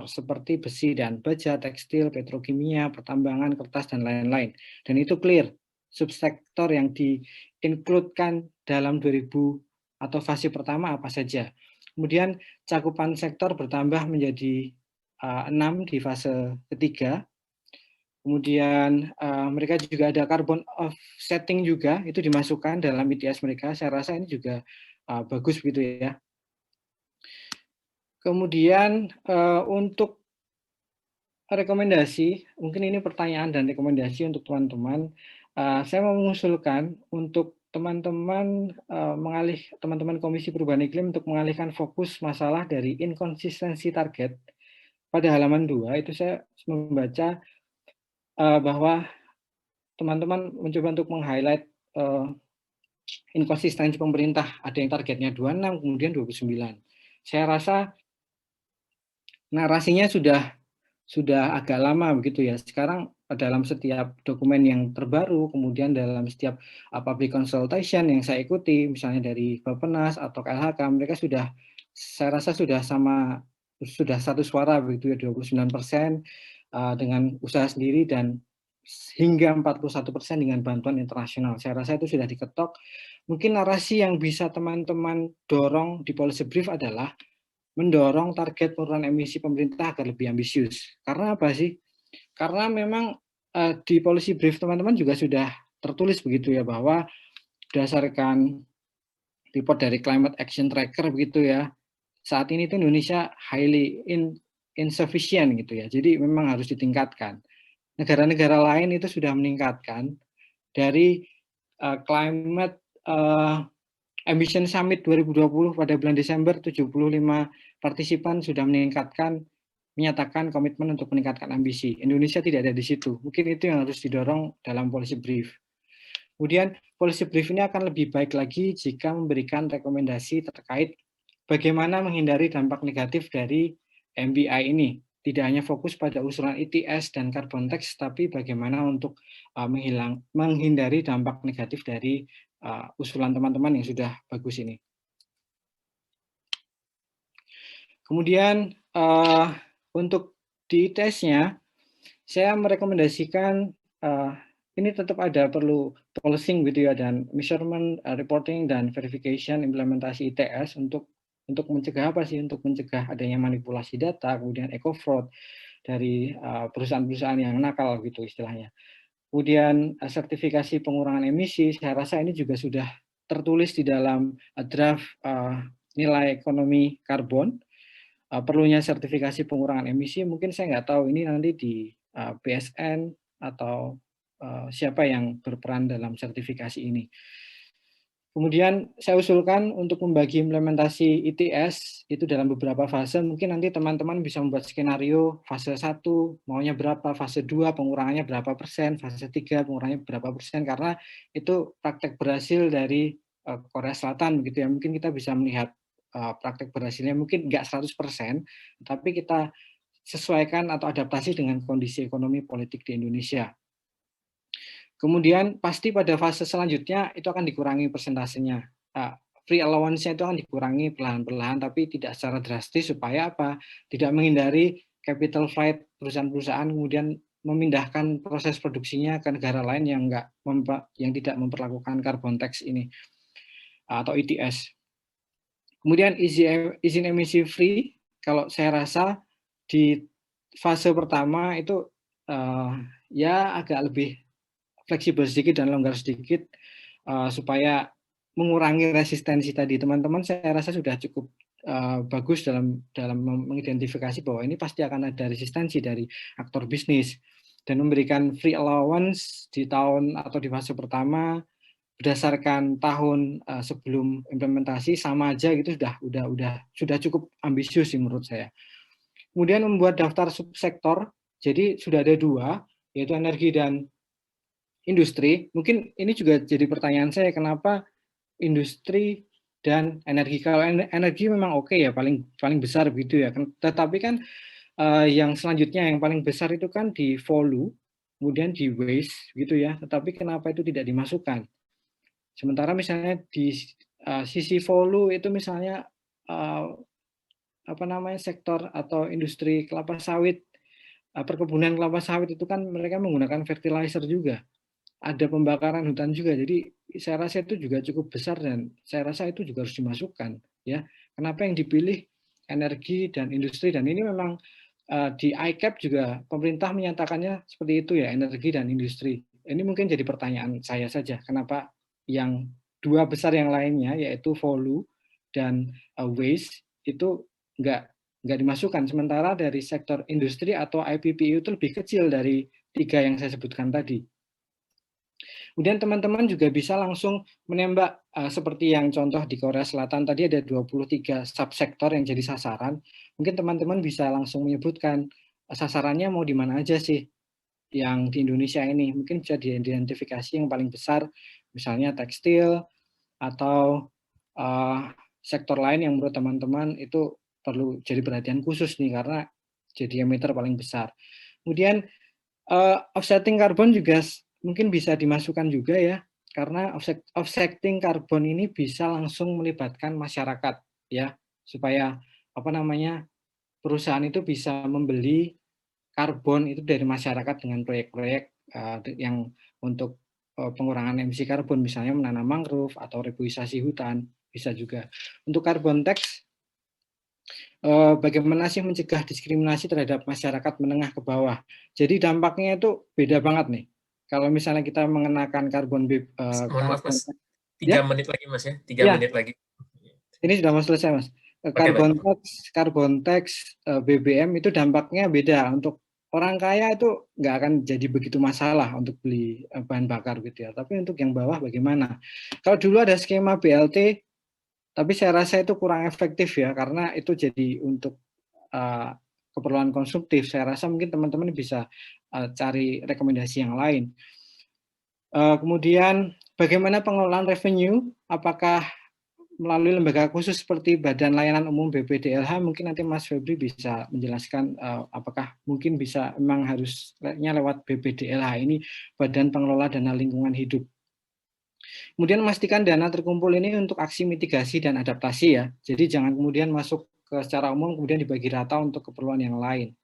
seperti besi dan baja, tekstil, petrokimia, pertambangan, kertas, dan lain-lain. Dan itu clear, subsektor yang di-include-kan dalam 2000 atau fase pertama apa saja. Kemudian cakupan sektor bertambah menjadi 6 di fase ketiga. Kemudian mereka juga ada carbon offsetting juga, itu dimasukkan dalam ITS mereka. Saya rasa ini juga bagus begitu ya. Kemudian untuk rekomendasi, mungkin ini pertanyaan dan rekomendasi untuk teman-teman. Saya mau mengusulkan untuk teman-teman teman-teman Komisi Perubahan Iklim untuk mengalihkan fokus masalah dari inkonsistensi target. Pada halaman 2 itu saya membaca bahwa teman-teman mencoba untuk meng-highlight inkonsistensi pemerintah. Ada yang targetnya 26, kemudian 29. Saya rasa narasinya sudah agak lama begitu ya. Sekarang dalam setiap dokumen yang terbaru, kemudian dalam setiap public consultation yang saya ikuti, misalnya dari Bappenas atau KLHK, mereka saya rasa sudah satu suara begitu ya, 29% dengan usaha sendiri dan hingga 41% dengan bantuan internasional. Saya rasa itu sudah diketok. Mungkin narasi yang bisa teman-teman dorong di policy brief adalah mendorong target penurunan emisi pemerintah agar lebih ambisius. Karena apa sih? Karena memang di policy brief teman-teman juga sudah tertulis begitu ya, bahwa berdasarkan report dari Climate Action Tracker begitu ya, saat ini itu Indonesia highly insufficient gitu ya. Jadi memang harus ditingkatkan. Negara-negara lain itu sudah meningkatkan dari Climate Ambition Summit 2020 pada bulan Desember, 75 partisipan sudah menyatakan komitmen untuk meningkatkan ambisi. Indonesia tidak ada di situ. Mungkin itu yang harus didorong dalam policy brief. Kemudian policy brief ini akan lebih baik lagi jika memberikan rekomendasi terkait bagaimana menghindari dampak negatif dari MBI ini. Tidak hanya fokus pada usulan ITS dan carbon tax, tapi bagaimana untuk menghindari dampak negatif dari usulan teman-teman yang sudah bagus ini. Kemudian untuk di ITS-nya, saya merekomendasikan ini tetap perlu policing gitu ya, dan measurement, reporting, dan verification implementasi ITS untuk mencegah apa sih? Untuk mencegah adanya manipulasi data, kemudian eco-fraud dari perusahaan-perusahaan yang nakal gitu istilahnya. Kemudian sertifikasi pengurangan emisi, saya rasa ini juga sudah tertulis di dalam draft nilai ekonomi karbon. Perlunya sertifikasi pengurangan emisi, mungkin saya nggak tahu ini nanti di BSN atau siapa yang berperan dalam sertifikasi ini. Kemudian saya usulkan untuk membagi implementasi ITS itu dalam beberapa fase. Mungkin nanti teman-teman bisa membuat skenario fase 1 maunya berapa, fase 2 pengurangannya berapa persen, fase 3 pengurangannya berapa persen, karena itu praktek berhasil dari Korea Selatan begitu ya. Mungkin kita bisa melihat praktek berhasilnya mungkin nggak 100%, tapi kita sesuaikan atau adaptasi dengan kondisi ekonomi politik di Indonesia. Kemudian pasti pada fase selanjutnya itu akan dikurangi persentasenya. Free allowance-nya itu akan dikurangi perlahan-perlahan, tapi tidak secara drastis supaya apa? Tidak menghindari capital flight perusahaan-perusahaan kemudian memindahkan proses produksinya ke negara lain yang tidak memperlakukan carbon tax ini atau ITS. Kemudian izin emisi free, kalau saya rasa di fase pertama itu ya agak lebih fleksibel sedikit dan longgar sedikit supaya mengurangi resistensi tadi. Teman-teman saya rasa sudah cukup bagus dalam mengidentifikasi bahwa ini pasti akan ada resistensi dari aktor bisnis, dan memberikan free allowance di tahun atau di fase pertama berdasarkan tahun sebelum implementasi sama aja gitu sudah cukup ambisius sih menurut saya. Kemudian membuat daftar subsektor, jadi sudah ada 2, yaitu energi dan industri. Mungkin ini juga jadi pertanyaan saya, kenapa industri dan energi? Kalau energi memang oke ya, paling besar begitu ya. Tetapi kan yang selanjutnya yang paling besar itu kan di volume, kemudian di waste gitu ya. Tetapi kenapa itu tidak dimasukkan? Sementara misalnya di sisi volume itu misalnya sektor atau industri kelapa sawit, perkebunan kelapa sawit itu kan mereka menggunakan fertilizer juga. Ada pembakaran hutan juga, jadi saya rasa itu juga cukup besar dan saya rasa itu juga harus dimasukkan ya. Kenapa yang dipilih energi dan industri, dan ini memang di ICAP juga pemerintah menyatakannya seperti itu ya, energi dan industri. Ini mungkin jadi pertanyaan saya saja, kenapa yang 2 besar yang lainnya yaitu volume dan waste itu nggak dimasukkan, sementara dari sektor industri atau IPPU itu lebih kecil dari 3 yang saya sebutkan tadi. Kemudian teman-teman juga bisa langsung menembak seperti yang contoh di Korea Selatan tadi ada 23 subsektor yang jadi sasaran. Mungkin teman-teman bisa langsung menyebutkan sasarannya mau di mana aja sih yang di Indonesia ini. Mungkin bisa diidentifikasi yang paling besar, misalnya tekstil atau sektor lain yang menurut teman-teman itu perlu jadi perhatian khusus nih karena jadi emitter paling besar. Kemudian offsetting karbon juga mungkin bisa dimasukkan juga ya, karena offsetting karbon ini bisa langsung melibatkan masyarakat ya, supaya perusahaan itu bisa membeli karbon itu dari masyarakat dengan proyek-proyek yang untuk pengurangan emisi karbon, misalnya menanam mangrove atau reboisasi hutan, bisa juga. Untuk carbon tax, bagaimana sih mencegah diskriminasi terhadap masyarakat menengah ke bawah. Jadi dampaknya itu beda banget nih. Kalau misalnya kita mengenakan karbon mohon maaf Mas, 3 menit lagi Mas ya, 3 menit lagi. Ini sudah mau selesai Mas. Carbon tax BBM itu dampaknya beda. Untuk orang kaya itu nggak akan jadi begitu masalah untuk beli bahan bakar gitu ya. Tapi untuk yang bawah bagaimana? Kalau dulu ada skema BLT, tapi saya rasa itu kurang efektif ya, karena itu jadi untuk keperluan konsumtif. Saya rasa mungkin teman-teman bisa cari rekomendasi yang lain. Kemudian bagaimana pengelolaan revenue? Apakah melalui lembaga khusus seperti Badan Layanan Umum BPDLH? Mungkin nanti Mas Febri bisa menjelaskan apakah mungkin bisa memang harusnya lewat BPDLH ini, Badan Pengelola Dana Lingkungan Hidup. Kemudian memastikan dana terkumpul ini untuk aksi mitigasi dan adaptasi ya. Jadi jangan kemudian masuk ke secara umum kemudian dibagi rata untuk keperluan yang lain.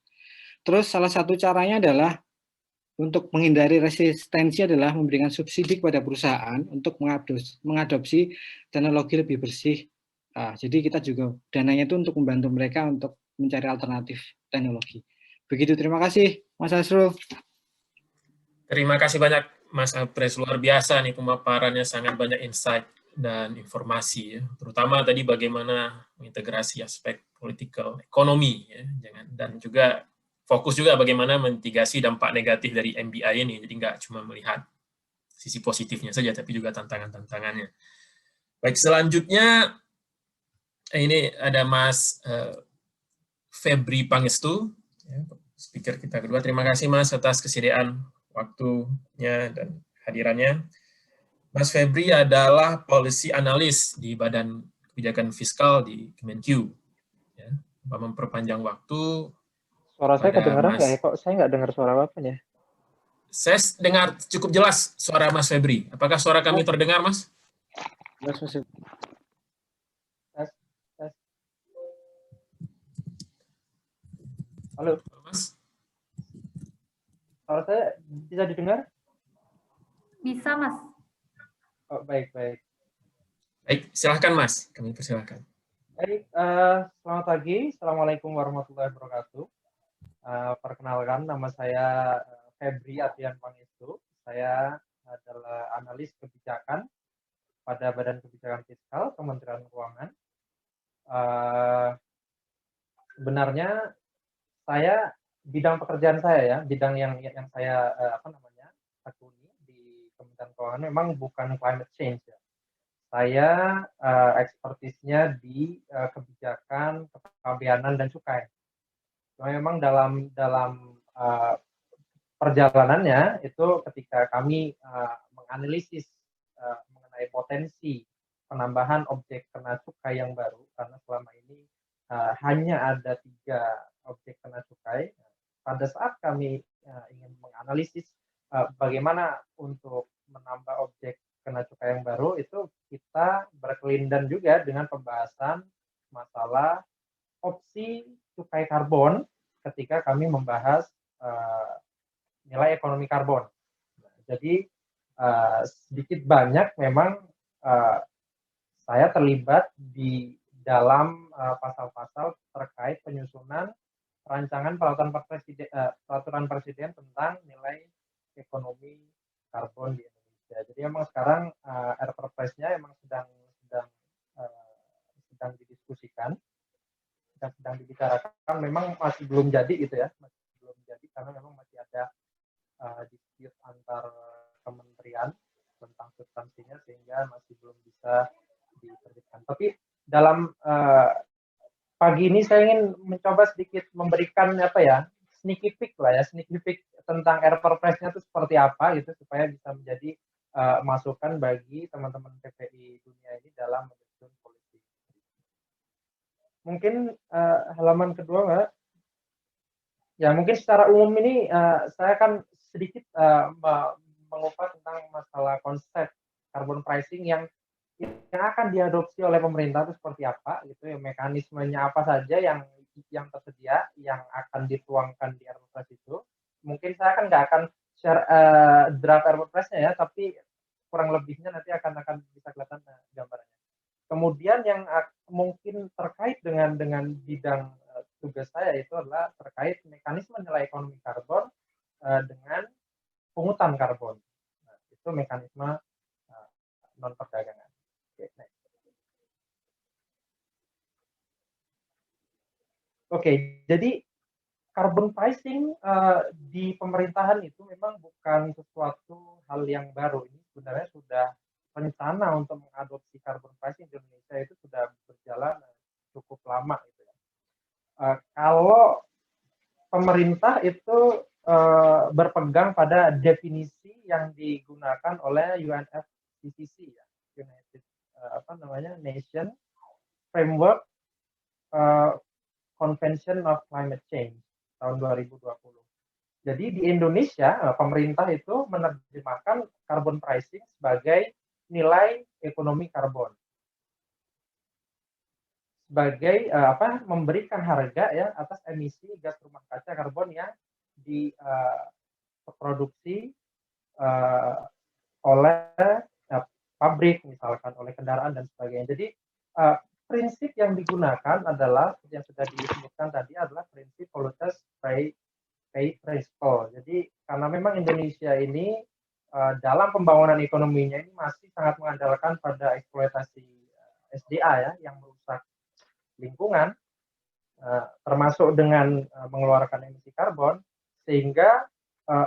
Terus salah satu caranya adalah untuk menghindari resistensi adalah memberikan subsidi kepada perusahaan untuk mengadopsi teknologi lebih bersih. Jadi kita juga dananya itu untuk membantu mereka untuk mencari alternatif teknologi. Begitu, terima kasih Mas Asrul. Terima kasih banyak Mas Apres, luar biasa nih pemaparannya, sangat banyak insight dan informasi ya. Terutama tadi bagaimana mengintegrasi aspek political ekonomi ya, dan juga fokus juga bagaimana mitigasi dampak negatif dari MBI ini. Jadi nggak cuma melihat sisi positifnya saja, tapi juga tantangan-tantangannya. Baik, selanjutnya ini ada Mas Febri Pangestu, speaker kita kedua. Terima kasih Mas atas kesediaan waktunya dan hadirannya. Mas Febri adalah policy analyst di Badan Kebijakan Fiskal di Kemenq. Ya, memperpanjang waktu. Suara saya kedengaran nggak ya? Kok saya nggak dengar suara bapaknya? Saya dengar cukup jelas suara Mas Febri. Apakah suara kami terdengar, Mas? Mas Febri. Halo, Mas? suara saya bisa didengar? Bisa, Mas. Oh, baik. Baik, silahkan Mas. Kami persilahkan. Baik, selamat pagi. Assalamualaikum warahmatullahi wabarakatuh. Perkenalkan, nama saya Febri Adrian Pangestu. Saya adalah analis kebijakan pada Badan Kebijakan Fiskal Kementerian Keuangan. Sebenarnya saya bidang pekerjaan saya ya, bidang yang saya tekuni di Kementerian Keuangan memang bukan climate change ya. Saya ekspertisnya di kebijakan, kepabeanan dan cukai. Memang dalam perjalanannya itu ketika kami menganalisis mengenai potensi penambahan objek kena cukai yang baru, karena selama ini hanya ada 3 objek kena cukai. Pada saat kami ingin menganalisis bagaimana untuk menambah objek kena cukai yang baru, itu kita berkelindan juga dengan pembahasan masalah opsi cukai karbon ketika kami membahas nilai ekonomi karbon. Jadi sedikit banyak memang saya terlibat di dalam pasal-pasal terkait penyusunan rancangan peraturan presiden tentang nilai ekonomi karbon di Indonesia. Jadi memang sekarang RPRPres-nya memang sedang didiskusikan dan sedang dibicarakan. Memang masih belum jadi gitu ya, masih belum jadi karena memang masih ada dispute antar kementerian tentang substansinya sehingga masih belum bisa diterbitkan. Tapi dalam pagi ini saya ingin mencoba sedikit memberikan sneaky peek tentang RPRPres-nya itu seperti apa gitu, supaya bisa menjadi masukan bagi teman-teman PPI dunia ini dalam menyusun politik. Mungkin halaman kedua, Mbak. Ya, mungkin secara umum ini saya akan sedikit mengupas tentang masalah konsep carbon pricing yang akan diadopsi oleh pemerintah itu seperti apa gitu ya, mekanismenya apa saja yang tersedia yang akan dituangkan di RPRPres itu. Mungkin saya kan nggak akan share draft RPRPres-nya ya, tapi kurang lebihnya nanti akan bisa kelihatan gambarannya. Kemudian yang mungkin terkait dengan bidang tugas saya itu adalah terkait mekanisme nilai ekonomi karbon dengan pungutan karbon. Nah, itu mekanisme non perdagangan. Oke, jadi carbon pricing di pemerintahan itu memang bukan sesuatu hal yang baru. Ini sebenarnya sudah rencana untuk mengadopsi carbon pricing di Indonesia itu sudah berjalan cukup lama gitu ya. Kalau pemerintah itu berpegang pada definisi yang digunakan oleh UNFCCC ya, United Nation Framework Convention of Climate Change tahun 2020. Jadi di Indonesia pemerintah itu menerjemahkan carbon pricing sebagai nilai ekonomi karbon, sebagai memberikan harga ya atas emisi gas rumah kaca karbon yang diproduksi oleh pabrik, misalkan oleh kendaraan dan sebagainya. Jadi prinsip yang digunakan adalah yang sudah disebutkan tadi adalah prinsip polluters pay principle. Jadi karena memang Indonesia ini dalam pembangunan ekonominya ini masih sangat mengandalkan pada eksploitasi SDA ya, yang merusak lingkungan. termasuk dengan mengeluarkan emisi karbon, sehingga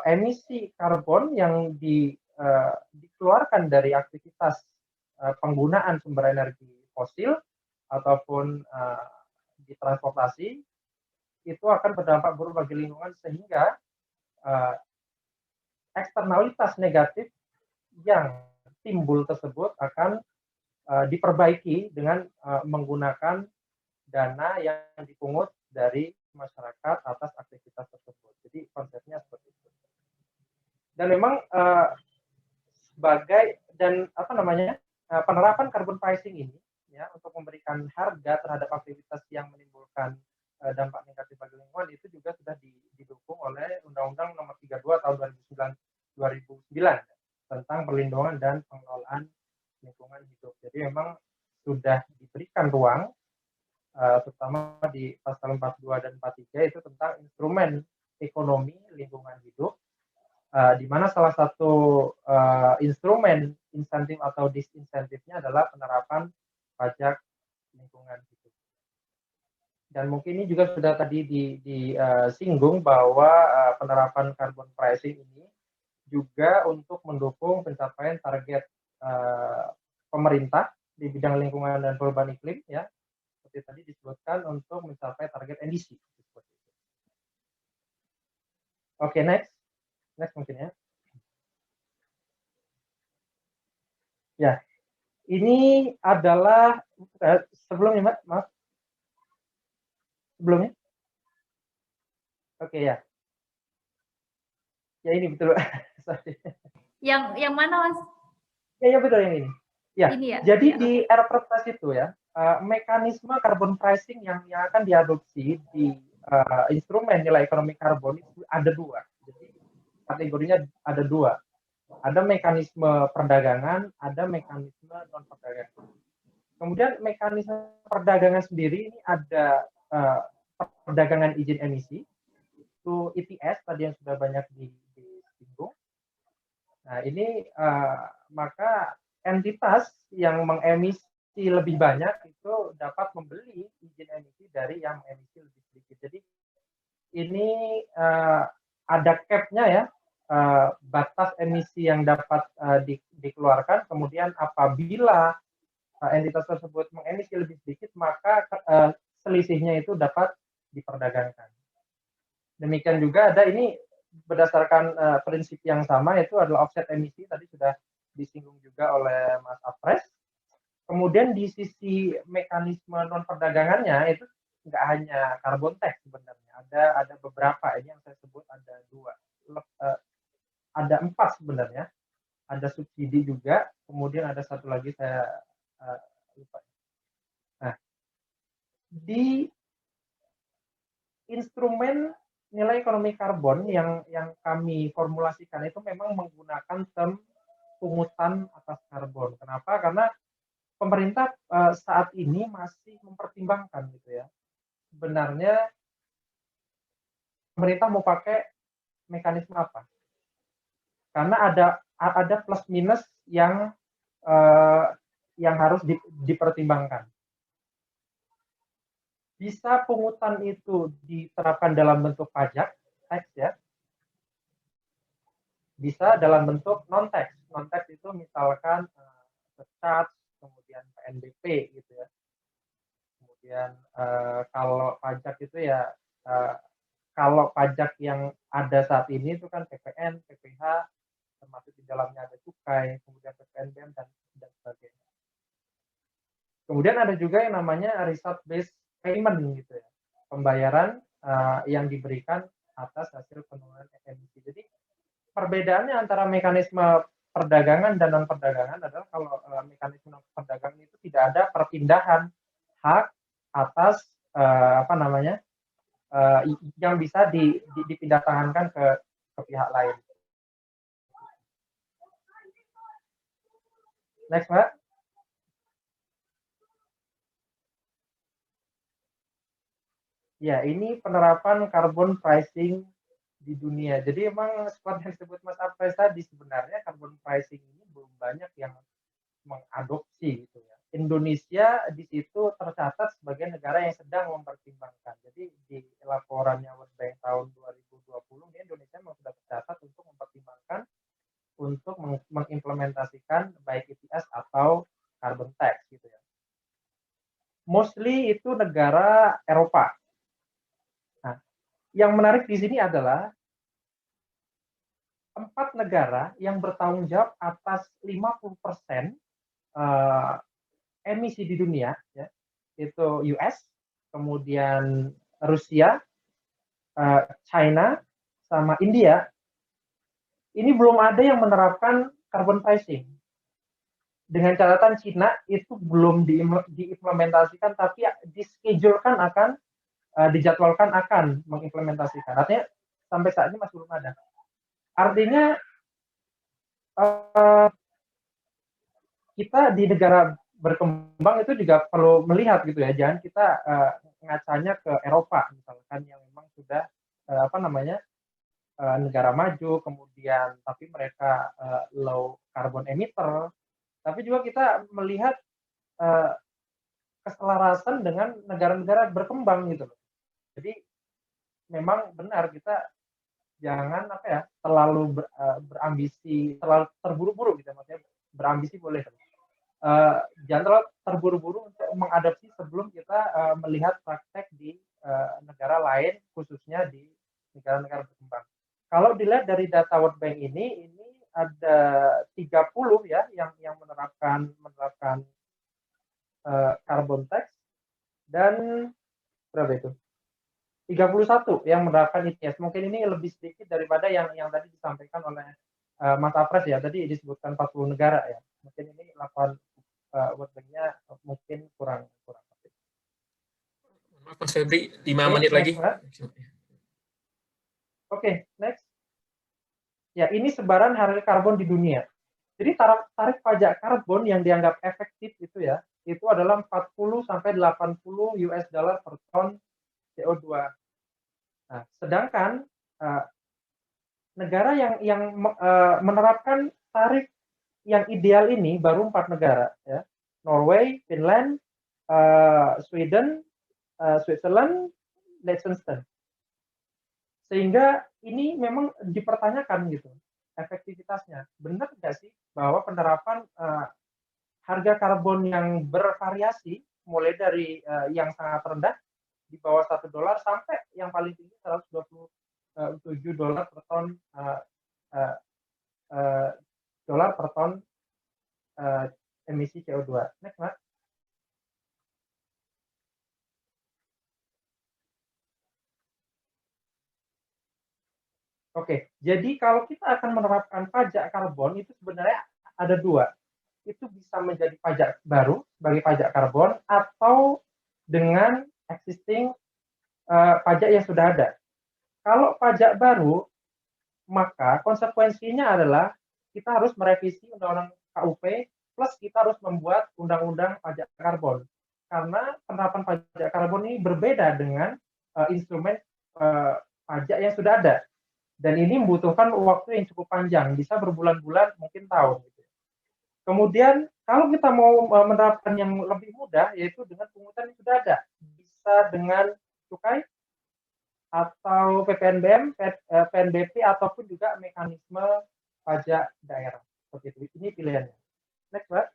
emisi karbon yang dikeluarkan dari aktivitas penggunaan sumber energi fosil ataupun di transportasi itu akan berdampak buruk bagi lingkungan, sehingga eksternalitas negatif yang timbul tersebut akan diperbaiki dengan menggunakan dana yang dipungut dari masyarakat atas aktivitas tersebut. Jadi konsepnya seperti itu. Dan memang penerapan carbon pricing ini ya untuk memberikan harga terhadap aktivitas yang menimbulkan dampak negatif bagi lingkungan itu juga sudah didukung oleh Undang-Undang Nomor 32 tahun 2009 tentang perlindungan dan pengelolaan lingkungan hidup. Jadi memang sudah diberikan ruang, terutama di pasal 42 dan 43 itu tentang instrumen ekonomi lingkungan hidup, di mana salah satu instrumen insentif atau disinsentifnya adalah penerapan pajak lingkungan hidup. Dan mungkin ini juga sudah tadi disinggung bahwa penerapan carbon pricing ini juga untuk mendukung pencapaian target pemerintah di bidang lingkungan dan perubahan iklim, ya, seperti tadi disebutkan untuk mencapai target emisi. Oke, next mungkin ya. Ya, ini adalah sebelumnya, Mbak, maaf. Sebelumnya? Oke, ya. Ya ini betul. Yang mana, Mas? Ya betul yang ini. Ya. Ini ya? Jadi ya, di Perpres itu ya, mekanisme carbon pricing yang akan diadopsi di instrumen nilai ekonomi karbon itu ada dua. Jadi kategorinya ada dua. Ada mekanisme perdagangan, ada mekanisme non perdagangan. Kemudian mekanisme perdagangan sendiri ini ada perdagangan izin emisi, itu ETS tadi yang sudah banyak disinggung. Nah ini maka entitas yang mengemisi lebih banyak itu dapat membeli izin emisi dari yang mengemisi lebih sedikit. Jadi ini ada cap-nya ya, batas emisi yang dapat dikeluarkan. Kemudian apabila entitas tersebut mengemisi lebih sedikit, maka selisihnya itu dapat diperdagangkan. Demikian juga ada ini berdasarkan prinsip yang sama, yaitu adalah offset emisi, tadi sudah disinggung juga oleh Mas Apres. Kemudian di sisi mekanisme non perdagangannya itu nggak hanya carbon tax sebenarnya, ada beberapa, ini yang saya sebut ada dua, ada 4 sebenarnya, ada subsidi juga, kemudian ada satu lagi saya lupa. Nah, di instrumen nilai ekonomi karbon yang kami formulasikan itu memang menggunakan term pungutan atas karbon. Kenapa? Karena pemerintah saat ini masih mempertimbangkan gitu ya. Sebenarnya pemerintah mau pakai mekanisme apa? Karena ada plus minus yang harus dipertimbangkan. Bisa pungutan itu diterapkan dalam bentuk pajak, tax ya. Bisa dalam bentuk non-tax. Non-tax itu misalkan surcharge, kemudian PNBP gitu ya. Kemudian kalau pajak itu ya, kalau pajak yang ada saat ini itu kan PPN, PPH, termasuk di dalamnya ada cukai, kemudian PPNBM dan sebagainya. Kemudian ada juga yang namanya result based payment gitu ya, pembayaran yang diberikan atas hasil penurunan emisi. Jadi perbedaannya antara mekanisme perdagangan dan non perdagangan adalah kalau mekanisme perdagangan itu tidak ada perpindahan hak atas yang bisa dipindah tangankan ke pihak lain. Next, Mbak. Ya, ini penerapan carbon pricing di dunia. Jadi emang seperti yang disebut Mas Apres tadi, sebenarnya carbon pricing ini belum banyak yang mengadopsi gitu ya. Indonesia di situ tercatat sebagai negara yang sedang mempertimbangkan. Jadi di laporannya World Bank tahun 2020 ini Indonesia memang sudah tercatat untuk mempertimbangkan untuk mengimplementasikan baik ETS atau carbon tax gitu ya. Mostly itu negara Eropa. Nah, yang menarik di sini adalah 4 negara yang bertanggung jawab atas 50% emisi di dunia, ya, itu US, kemudian Rusia, China, sama India. Ini belum ada yang menerapkan carbon pricing. Dengan catatan Cina itu belum diimplementasikan, tapi dischedule-kan akan dijadwalkan akan mengimplementasikan. Artinya sampai saat ini masih belum ada. Artinya kita di negara berkembang itu juga perlu melihat gitu ya, jangan kita ngacanya ke Eropa misalkan yang memang sudah negara maju, kemudian tapi mereka low carbon emitter, tapi juga kita melihat keselarasan dengan negara-negara berkembang gitu loh. Jadi memang benar kita jangan terlalu berambisi, terlalu terburu-buru gitu, maksudnya berambisi boleh. Jangan terlalu terburu-buru untuk mengadopsi sebelum kita melihat praktek di negara lain, khususnya di negara-negara berkembang. Kalau dilihat dari data World Bank ini ada 30 ya yang menerapkan carbon tax, dan berapa itu? 31 yang menerapkan ETS. Mungkin ini lebih sedikit daripada yang tadi disampaikan oleh Mas Apres ya. Tadi disebutkan 40 negara ya. Mungkin ini 8 World Bank-nya mungkin kurang. Maaf Mas Febri, 5 menit lagi. Oke, next. Ya, ini sebaran harga karbon di dunia. Jadi tarif pajak karbon yang dianggap efektif itu ya, itu adalah 40 sampai 80 US dollar per ton CO2. Nah, sedangkan negara yang menerapkan tarif yang ideal ini baru 4 negara ya. Norway, Finland, Sweden, Switzerland, Liechtenstein. Sehingga ini memang dipertanyakan gitu efektivitasnya. Benar nggak sih bahwa penerapan harga karbon yang bervariasi mulai dari yang sangat rendah di bawah $1 sampai yang paling tinggi $127 per ton emisi CO2. Next, Mas. Oke, jadi kalau kita akan menerapkan pajak karbon itu sebenarnya ada 2. Itu bisa menjadi pajak baru sebagai pajak karbon atau dengan existing pajak yang sudah ada. Kalau pajak baru, maka konsekuensinya adalah kita harus merevisi undang-undang KUP plus kita harus membuat undang-undang pajak karbon. Karena penerapan pajak karbon ini berbeda dengan instrumen pajak yang sudah ada. Dan ini membutuhkan waktu yang cukup panjang, bisa berbulan-bulan, mungkin tahun. Kemudian, kalau kita mau menerapkan yang lebih mudah, yaitu dengan pungutan yang sudah ada. Bisa dengan cukai, atau PPNBM, PNBP, ataupun juga mekanisme pajak daerah. Seperti itu. Ini pilihannya. Next, Pak.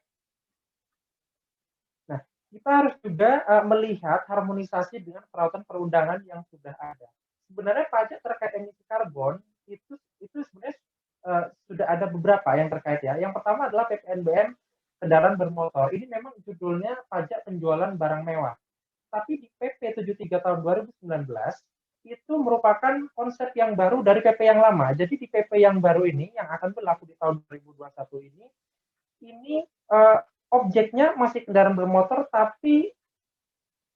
Nah, kita harus juga melihat harmonisasi dengan peraturan perundangan yang sudah ada. Sebenarnya pajak terkait emisi karbon itu sebenarnya sudah ada beberapa yang terkait ya. Yang pertama adalah PPNBM kendaraan bermotor. Ini memang judulnya pajak penjualan barang mewah. Tapi di PP 73 tahun 2019 itu merupakan konsep yang baru dari PP yang lama. Jadi di PP yang baru ini yang akan berlaku di tahun 2021 ini objeknya masih kendaraan bermotor, tapi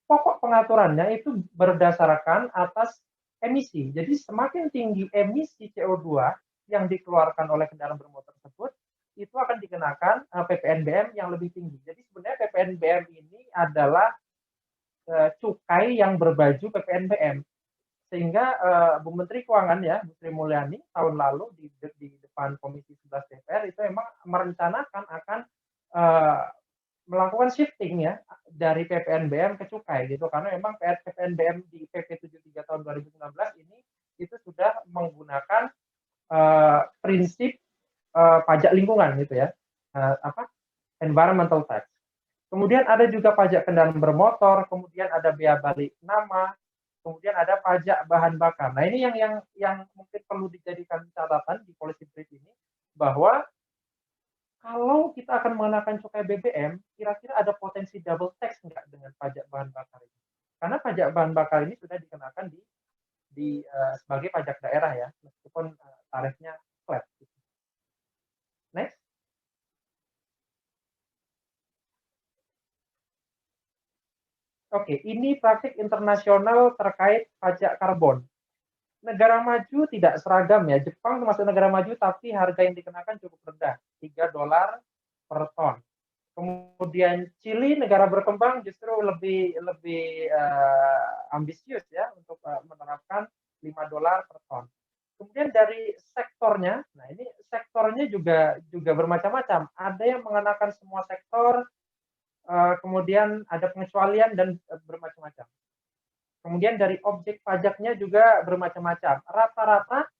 pokok pengaturannya itu berdasarkan atas emisi. Jadi semakin tinggi emisi CO2 yang dikeluarkan oleh kendaraan bermotor tersebut, itu akan dikenakan PPNBM yang lebih tinggi. Jadi sebenarnya PPNBM ini adalah cukai yang berbaju PPNBM. Sehingga Bu Menteri Keuangan ya, Bu Sri Mulyani tahun lalu di depan Komisi 11 DPR itu memang merencanakan akan melakukan shifting ya dari PPNBM ke cukai gitu, karena memang PPNBM di PP 73 tahun 2019 ini itu sudah menggunakan prinsip pajak lingkungan gitu ya, environmental tax. Kemudian ada juga pajak kendaraan bermotor, kemudian ada bea balik nama, kemudian ada pajak bahan bakar. Nah, ini yang mungkin perlu dijadikan catatan di policy brief ini, bahwa kalau kita akan mengenakan cukai BBM, kira-kira ada potensi double tax enggak dengan pajak bahan bakar ini? Karena pajak bahan bakar ini sudah dikenakan sebagai pajak daerah ya, meskipun tarifnya flat. Next. Oke, ini praktik internasional terkait pajak karbon. Negara maju tidak seragam ya. Jepang termasuk negara maju, tapi harga yang dikenakan cukup rendah, $3 per ton. Kemudian Chili, negara berkembang, justru lebih ambisius ya untuk menerapkan $5 per ton. Kemudian dari sektornya, nah ini sektornya juga bermacam-macam. Ada yang mengenakan semua sektor, kemudian ada pengecualian dan bermacam-macam. Kemudian dari objek pajaknya juga bermacam-macam. Rata-rata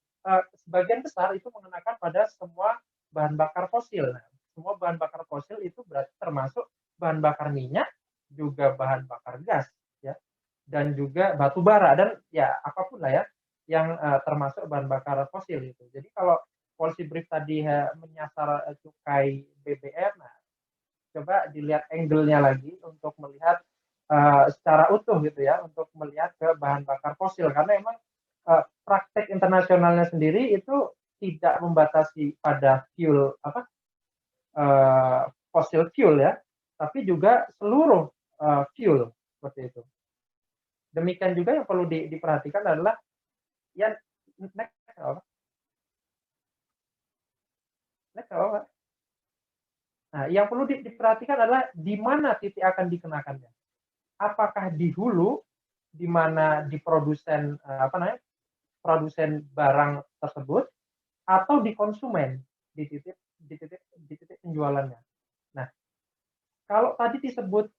sebagian besar itu mengenakan pada semua bahan bakar fosil. Nah, semua bahan bakar fosil itu berarti termasuk bahan bakar minyak, juga bahan bakar gas, ya, dan juga batu bara, dan ya apapun lah ya yang termasuk bahan bakar fosil itu. Jadi kalau policy brief tadi menyasar cukai BBM, nah, coba dilihat angle-nya lagi untuk melihat secara utuh gitu ya, untuk melihat ke bahan bakar fosil, karena memang praktek internasionalnya sendiri itu tidak membatasi pada fuel fossil fuel ya, tapi juga seluruh fuel seperti itu. Demikian juga yang perlu diperhatikan adalah ya next apa? Nah, yang perlu diperhatikan adalah di mana titik akan dikenakannya. Apakah di hulu, di mana di produsen produsen barang tersebut, atau di konsumen di titik penjualannya. Nah, kalau tadi disebut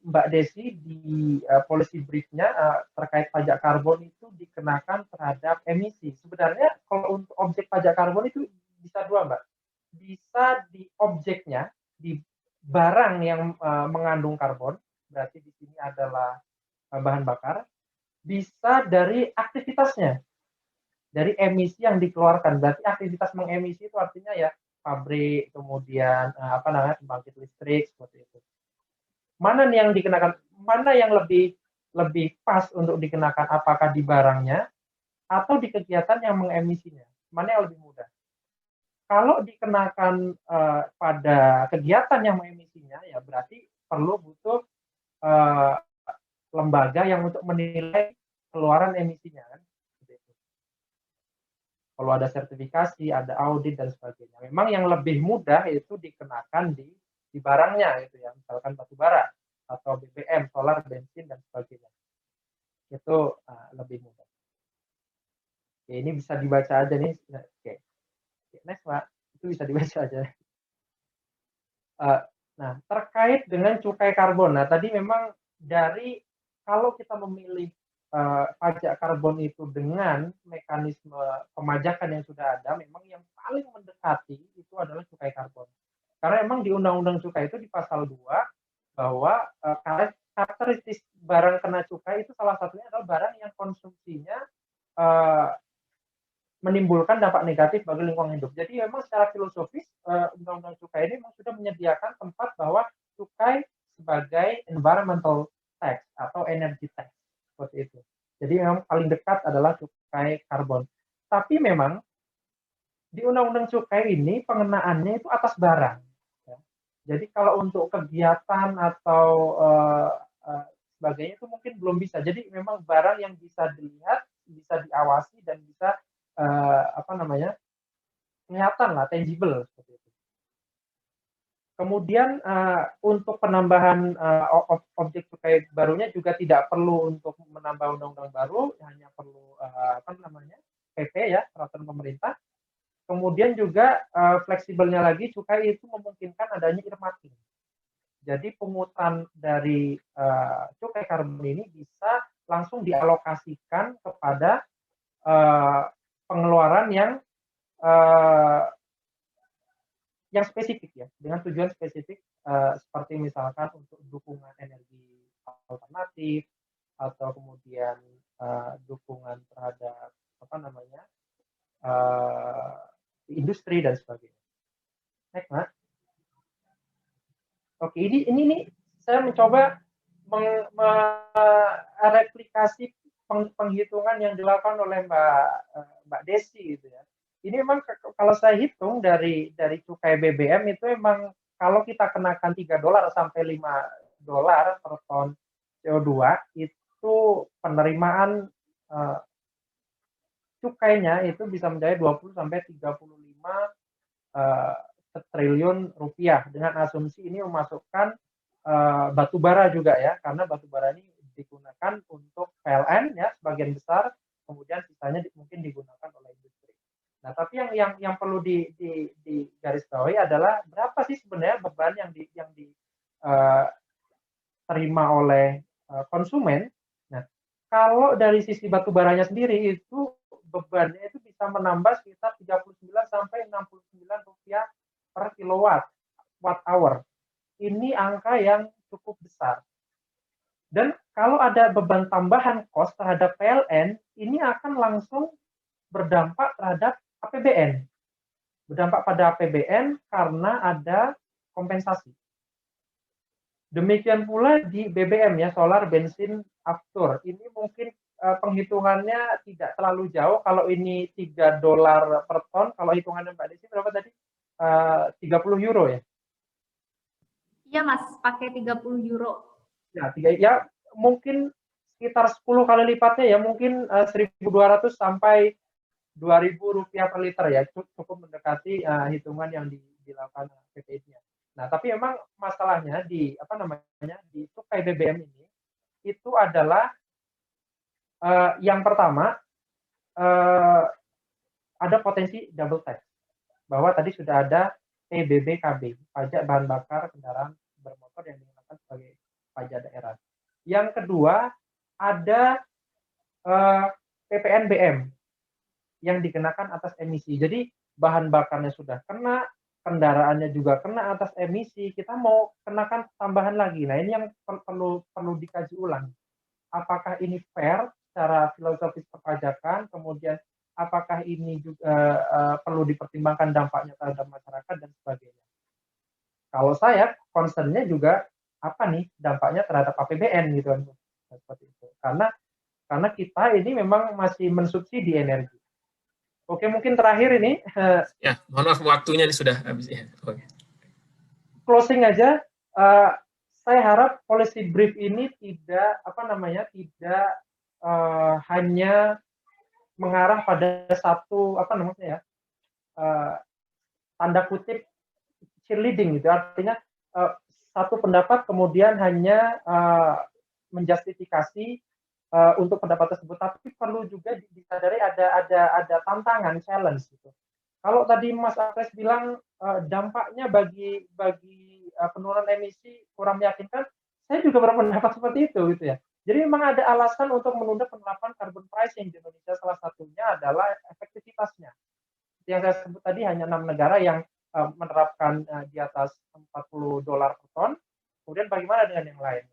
Mbak Desi di policy brief-nya terkait pajak karbon itu dikenakan terhadap emisi. Sebenarnya kalau untuk objek pajak karbon itu bisa dua, Mbak. Bisa di objeknya, di barang yang mengandung karbon, berarti di sini adalah bahan bakar, bisa dari aktivitasnya, dari emisi yang dikeluarkan. Berarti aktivitas mengemisi itu artinya ya pabrik, kemudian pembangkit listrik seperti itu. Mana nih yang dikenakan, mana yang lebih pas untuk dikenakan, apakah di barangnya atau di kegiatan yang mengemisinya? Mana yang lebih mudah? Kalau dikenakan pada kegiatan yang mengemisinya, ya berarti perlu butuh lembaga yang untuk menilai keluaran emisinya kan. Kalau ada sertifikasi, ada audit dan sebagainya. Memang yang lebih mudah itu dikenakan di barangnya gitu ya, misalkan batu bara atau BBM, solar, bensin dan sebagainya. Itu lebih mudah. Oke, ini bisa dibaca aja nih. Oke. Next, Pak. Itu bisa dibaca aja. Nah, terkait dengan cukai karbon. Nah, tadi memang dari kalau kita memilih pajak karbon itu dengan mekanisme pemajakan yang sudah ada, memang yang paling mendekati itu adalah cukai karbon. Karena memang di Undang-Undang Cukai itu di pasal 2 bahwa karakteristik barang kena cukai itu salah satunya adalah barang yang konsumsinya menimbulkan dampak negatif bagi lingkungan hidup. Jadi memang secara filosofis Undang-Undang Cukai ini memang sudah menyediakan tempat bahwa cukai sebagai environmental tax atau energy tax seperti itu. Jadi memang paling dekat adalah cukai karbon. Tapi memang di Undang-Undang Cukai ini pengenaannya itu atas barang. Ya. Jadi kalau untuk kegiatan atau sebagainya itu mungkin belum bisa. Jadi memang barang yang bisa dilihat, bisa diawasi dan bisa kelihatan lah, tangible seperti itu. Kemudian untuk penambahan objek cukai barunya juga tidak perlu untuk menambah undang-undang baru, hanya perlu PP ya, peraturan pemerintah. Kemudian juga fleksibelnya lagi cukai itu memungkinkan adanya earmarking. Jadi pungutan dari cukai karbon ini bisa langsung dialokasikan kepada pengeluaran yang spesifik ya, dengan tujuan spesifik seperti misalkan untuk dukungan energi alternatif atau kemudian dukungan terhadap apa namanya industri dan sebagainya. Next, Mas. Oke, ini saya mencoba mereplikasi penghitungan yang dilakukan oleh Mbak Desi gitu ya. Ini memang kalau saya hitung dari cukai BBM itu memang kalau kita kenakan $3 sampai $5 per ton CO2 itu penerimaan cukainya itu bisa mencapai 20 sampai 35 triliun rupiah dengan asumsi ini memasukkan batu bara juga ya, karena batu bara ini digunakan untuk PLN ya sebagian besar, kemudian sisanya mungkin digunakan oleh industri. Nah, tapi yang perlu digarisbawahi adalah berapa sih sebenarnya beban yang diterima oleh konsumen. Nah, kalau dari sisi batu baranya sendiri itu bebannya itu bisa menambah sekitar 39 sampai 69 rupiah per kilowatt hour. Ini angka yang cukup besar. Dan kalau ada beban tambahan cost terhadap PLN, ini akan langsung berdampak terhadap APBN. Berdampak pada APBN karena ada kompensasi. Demikian pula di BBM ya, solar, bensin, aftur. Ini mungkin penghitungannya tidak terlalu jauh. Kalau ini $3 per ton, kalau hitungannya Mbak Desi berapa tadi? 30 euro ya? Iya Mas, pakai 30 euro. Nah, ya mungkin sekitar 10 kali lipatnya ya, mungkin 1.200 sampai 2.000 rupiah per liter ya, cukup mendekati hitungan yang dilakukan PPI-nya. Nah, tapi memang masalahnya di cukai BBM ini itu adalah yang pertama ada potensi double tax, bahwa tadi sudah ada PBBKB, pajak bahan bakar kendaraan bermotor yang digunakan sebagai pajak daerah. Yang kedua ada PPNBM yang dikenakan atas emisi. Jadi bahan bakarnya sudah kena, kendaraannya juga kena atas emisi, kita mau kenakan tambahan lagi. Nah, ini yang perlu dikaji ulang. Apakah ini fair secara filosofis perpajakan, kemudian apakah ini juga perlu dipertimbangkan dampaknya terhadap masyarakat dan sebagainya. Kalau saya concern-nya juga apa nih dampaknya terhadap APBN gitu kan, seperti itu. Karena kita ini memang masih mensubsidi energi. Oke, mungkin terakhir ini. Ya, mohon maaf waktunya ini sudah habis ya. Oke. Closing aja. Saya harap policy brief ini tidak hanya mengarah pada satu tanda kutip cheerleading gitu. Artinya satu pendapat kemudian hanya menjustifikasi untuk pendapat tersebut, tapi perlu juga disadari ada tantangan, challenge gitu. Kalau tadi Mas Apres bilang dampaknya bagi penurunan emisi kurang meyakinkan, saya juga berpendapat seperti itu gitu ya. Jadi memang ada alasan untuk menunda penerapan carbon pricing di Indonesia, salah satunya adalah efektivitasnya. Yang saya sebut tadi hanya 6 negara yang menerapkan di atas $40 per ton. Kemudian bagaimana dengan yang lain?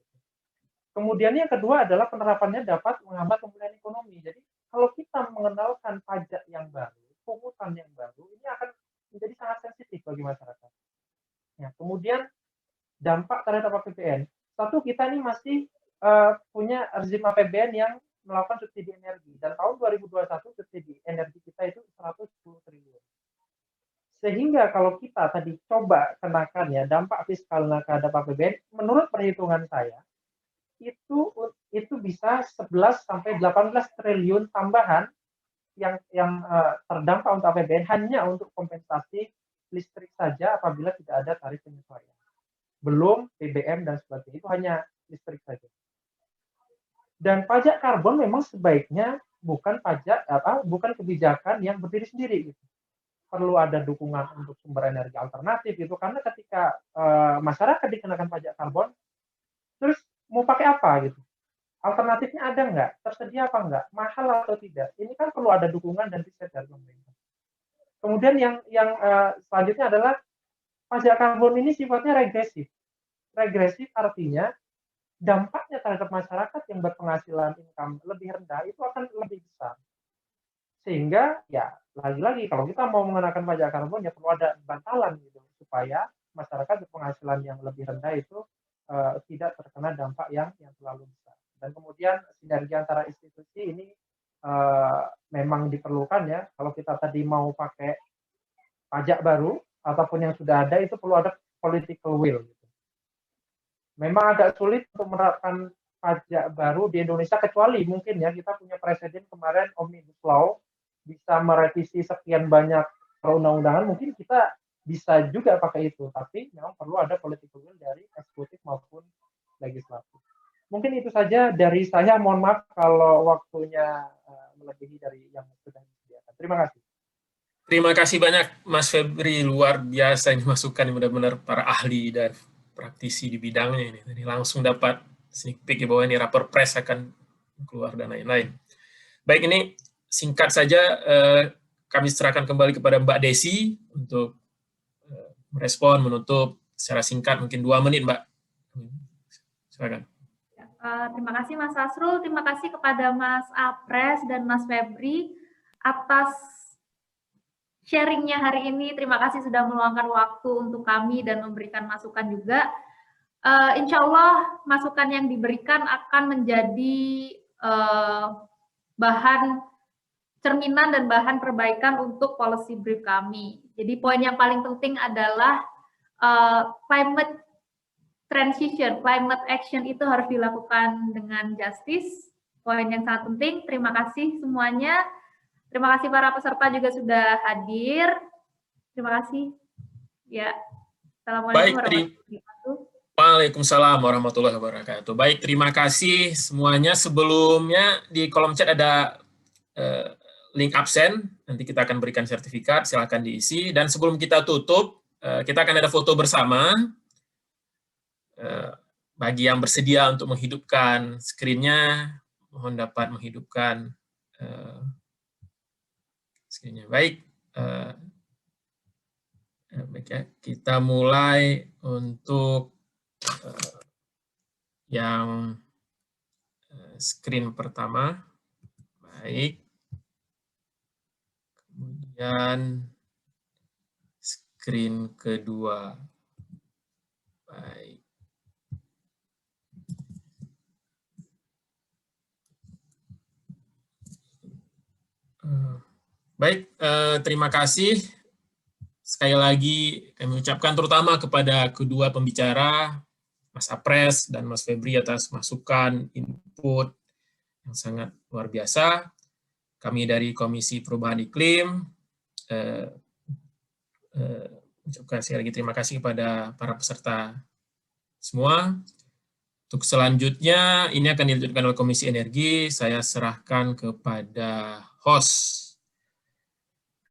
Kemudian yang kedua adalah penerapannya dapat menghambat pemulihan ekonomi. Jadi kalau kita mengenalkan pajak yang baru, pungutan yang baru, ini akan menjadi sangat sensitif bagi masyarakat. Ya, kemudian dampak terhadap APBN. Satu, kita ini masih punya rezim APBN yang melakukan subsidi energi. Dan tahun 2021 subsidi energi kita itu 110 triliun. Sehingga kalau kita tadi coba kenakan ya dampak fiskal terhadap APBN, menurut perhitungan saya, itu bisa 11 sampai 18 triliun tambahan yang terdampak untuk APBN hanya untuk kompensasi listrik saja apabila tidak ada tarif penyesuaian. Belum BBM dan sebagainya, itu hanya listrik saja. Dan pajak karbon memang sebaiknya bukan kebijakan yang berdiri sendiri gitu. perlu ada dukungan untuk sumber energi alternatif gitu, karena ketika masyarakat dikenakan pajak karbon, terus mau pakai apa gitu? Alternatifnya ada nggak? Tersedia apa nggak? Mahal atau tidak? Ini kan perlu ada dukungan dan riset dari pemerintah. Kemudian yang selanjutnya adalah pajak karbon ini sifatnya regresif. Regresif artinya dampaknya terhadap masyarakat yang berpenghasilan income lebih rendah itu akan lebih besar. Sehingga ya lagi-lagi kalau kita mau mengenakan pajak karbon ya perlu ada bantalan gitu supaya masyarakat berpenghasilan yang lebih rendah itu tidak terkena dampak yang terlalu besar. Dan kemudian sinergi antara institusi ini memang diperlukan ya. Kalau kita tadi mau pakai pajak baru ataupun yang sudah ada itu perlu ada political will. Gitu. Memang agak sulit untuk menerapkan pajak baru di Indonesia kecuali mungkin ya kita punya presiden kemarin Omnibus Law bisa merevisi sekian banyak perundang-undangan, mungkin kita bisa juga pakai itu, tapi memang perlu ada political will dari eksekutif maupun legislatif. Mungkin itu saja dari saya, mohon maaf kalau waktunya melebihi dari yang sudah disediakan. Terima kasih. Terima kasih banyak Mas Febri, luar biasa ini masukan benar-benar para ahli dan praktisi di bidangnya ini. Jadi langsung dapat sneak peek bahwa ini rapor press akan keluar dan lain-lain. Baik, ini singkat saja kami serahkan kembali kepada Mbak Desi untuk merespon, menutup secara singkat, mungkin 2 menit, Mbak. Silakan. Terima kasih Mas Asrul, terima kasih kepada Mas Apres dan Mas Febri atas sharingnya hari ini. Terima kasih sudah meluangkan waktu untuk kami dan memberikan masukan juga. Insya Allah masukan yang diberikan akan menjadi bahan cerminan dan bahan perbaikan untuk policy brief kami. Jadi poin yang paling penting adalah climate transition, climate action itu harus dilakukan dengan justice. Poin yang sangat penting. Terima kasih semuanya. Terima kasih para peserta juga sudah hadir. Terima kasih. Ya. Assalamualaikum warahmatullahi wabarakatuh. Waalaikumsalam warahmatullahi wabarakatuh. Baik, terima kasih semuanya. Sebelumnya di kolom chat ada link absen, nanti kita akan berikan sertifikat, silakan diisi. Dan sebelum kita tutup, kita akan ada foto bersama. Bagi yang bersedia untuk menghidupkan screen-nya, mohon dapat menghidupkan screen-nya. Baik, ya. Kita mulai untuk yang screen pertama. Baik. Kemudian screen kedua. Baik. Baik, terima kasih. Sekali lagi kami ucapkan terutama kepada kedua pembicara, Mas Apres dan Mas Febri atas masukan, input yang sangat luar biasa. Kami dari Komisi Perubahan Iklim ucapkan sekali lagi terima kasih kepada para peserta semua. Untuk selanjutnya, ini akan dilanjutkan oleh Komisi Energi. Saya serahkan kepada host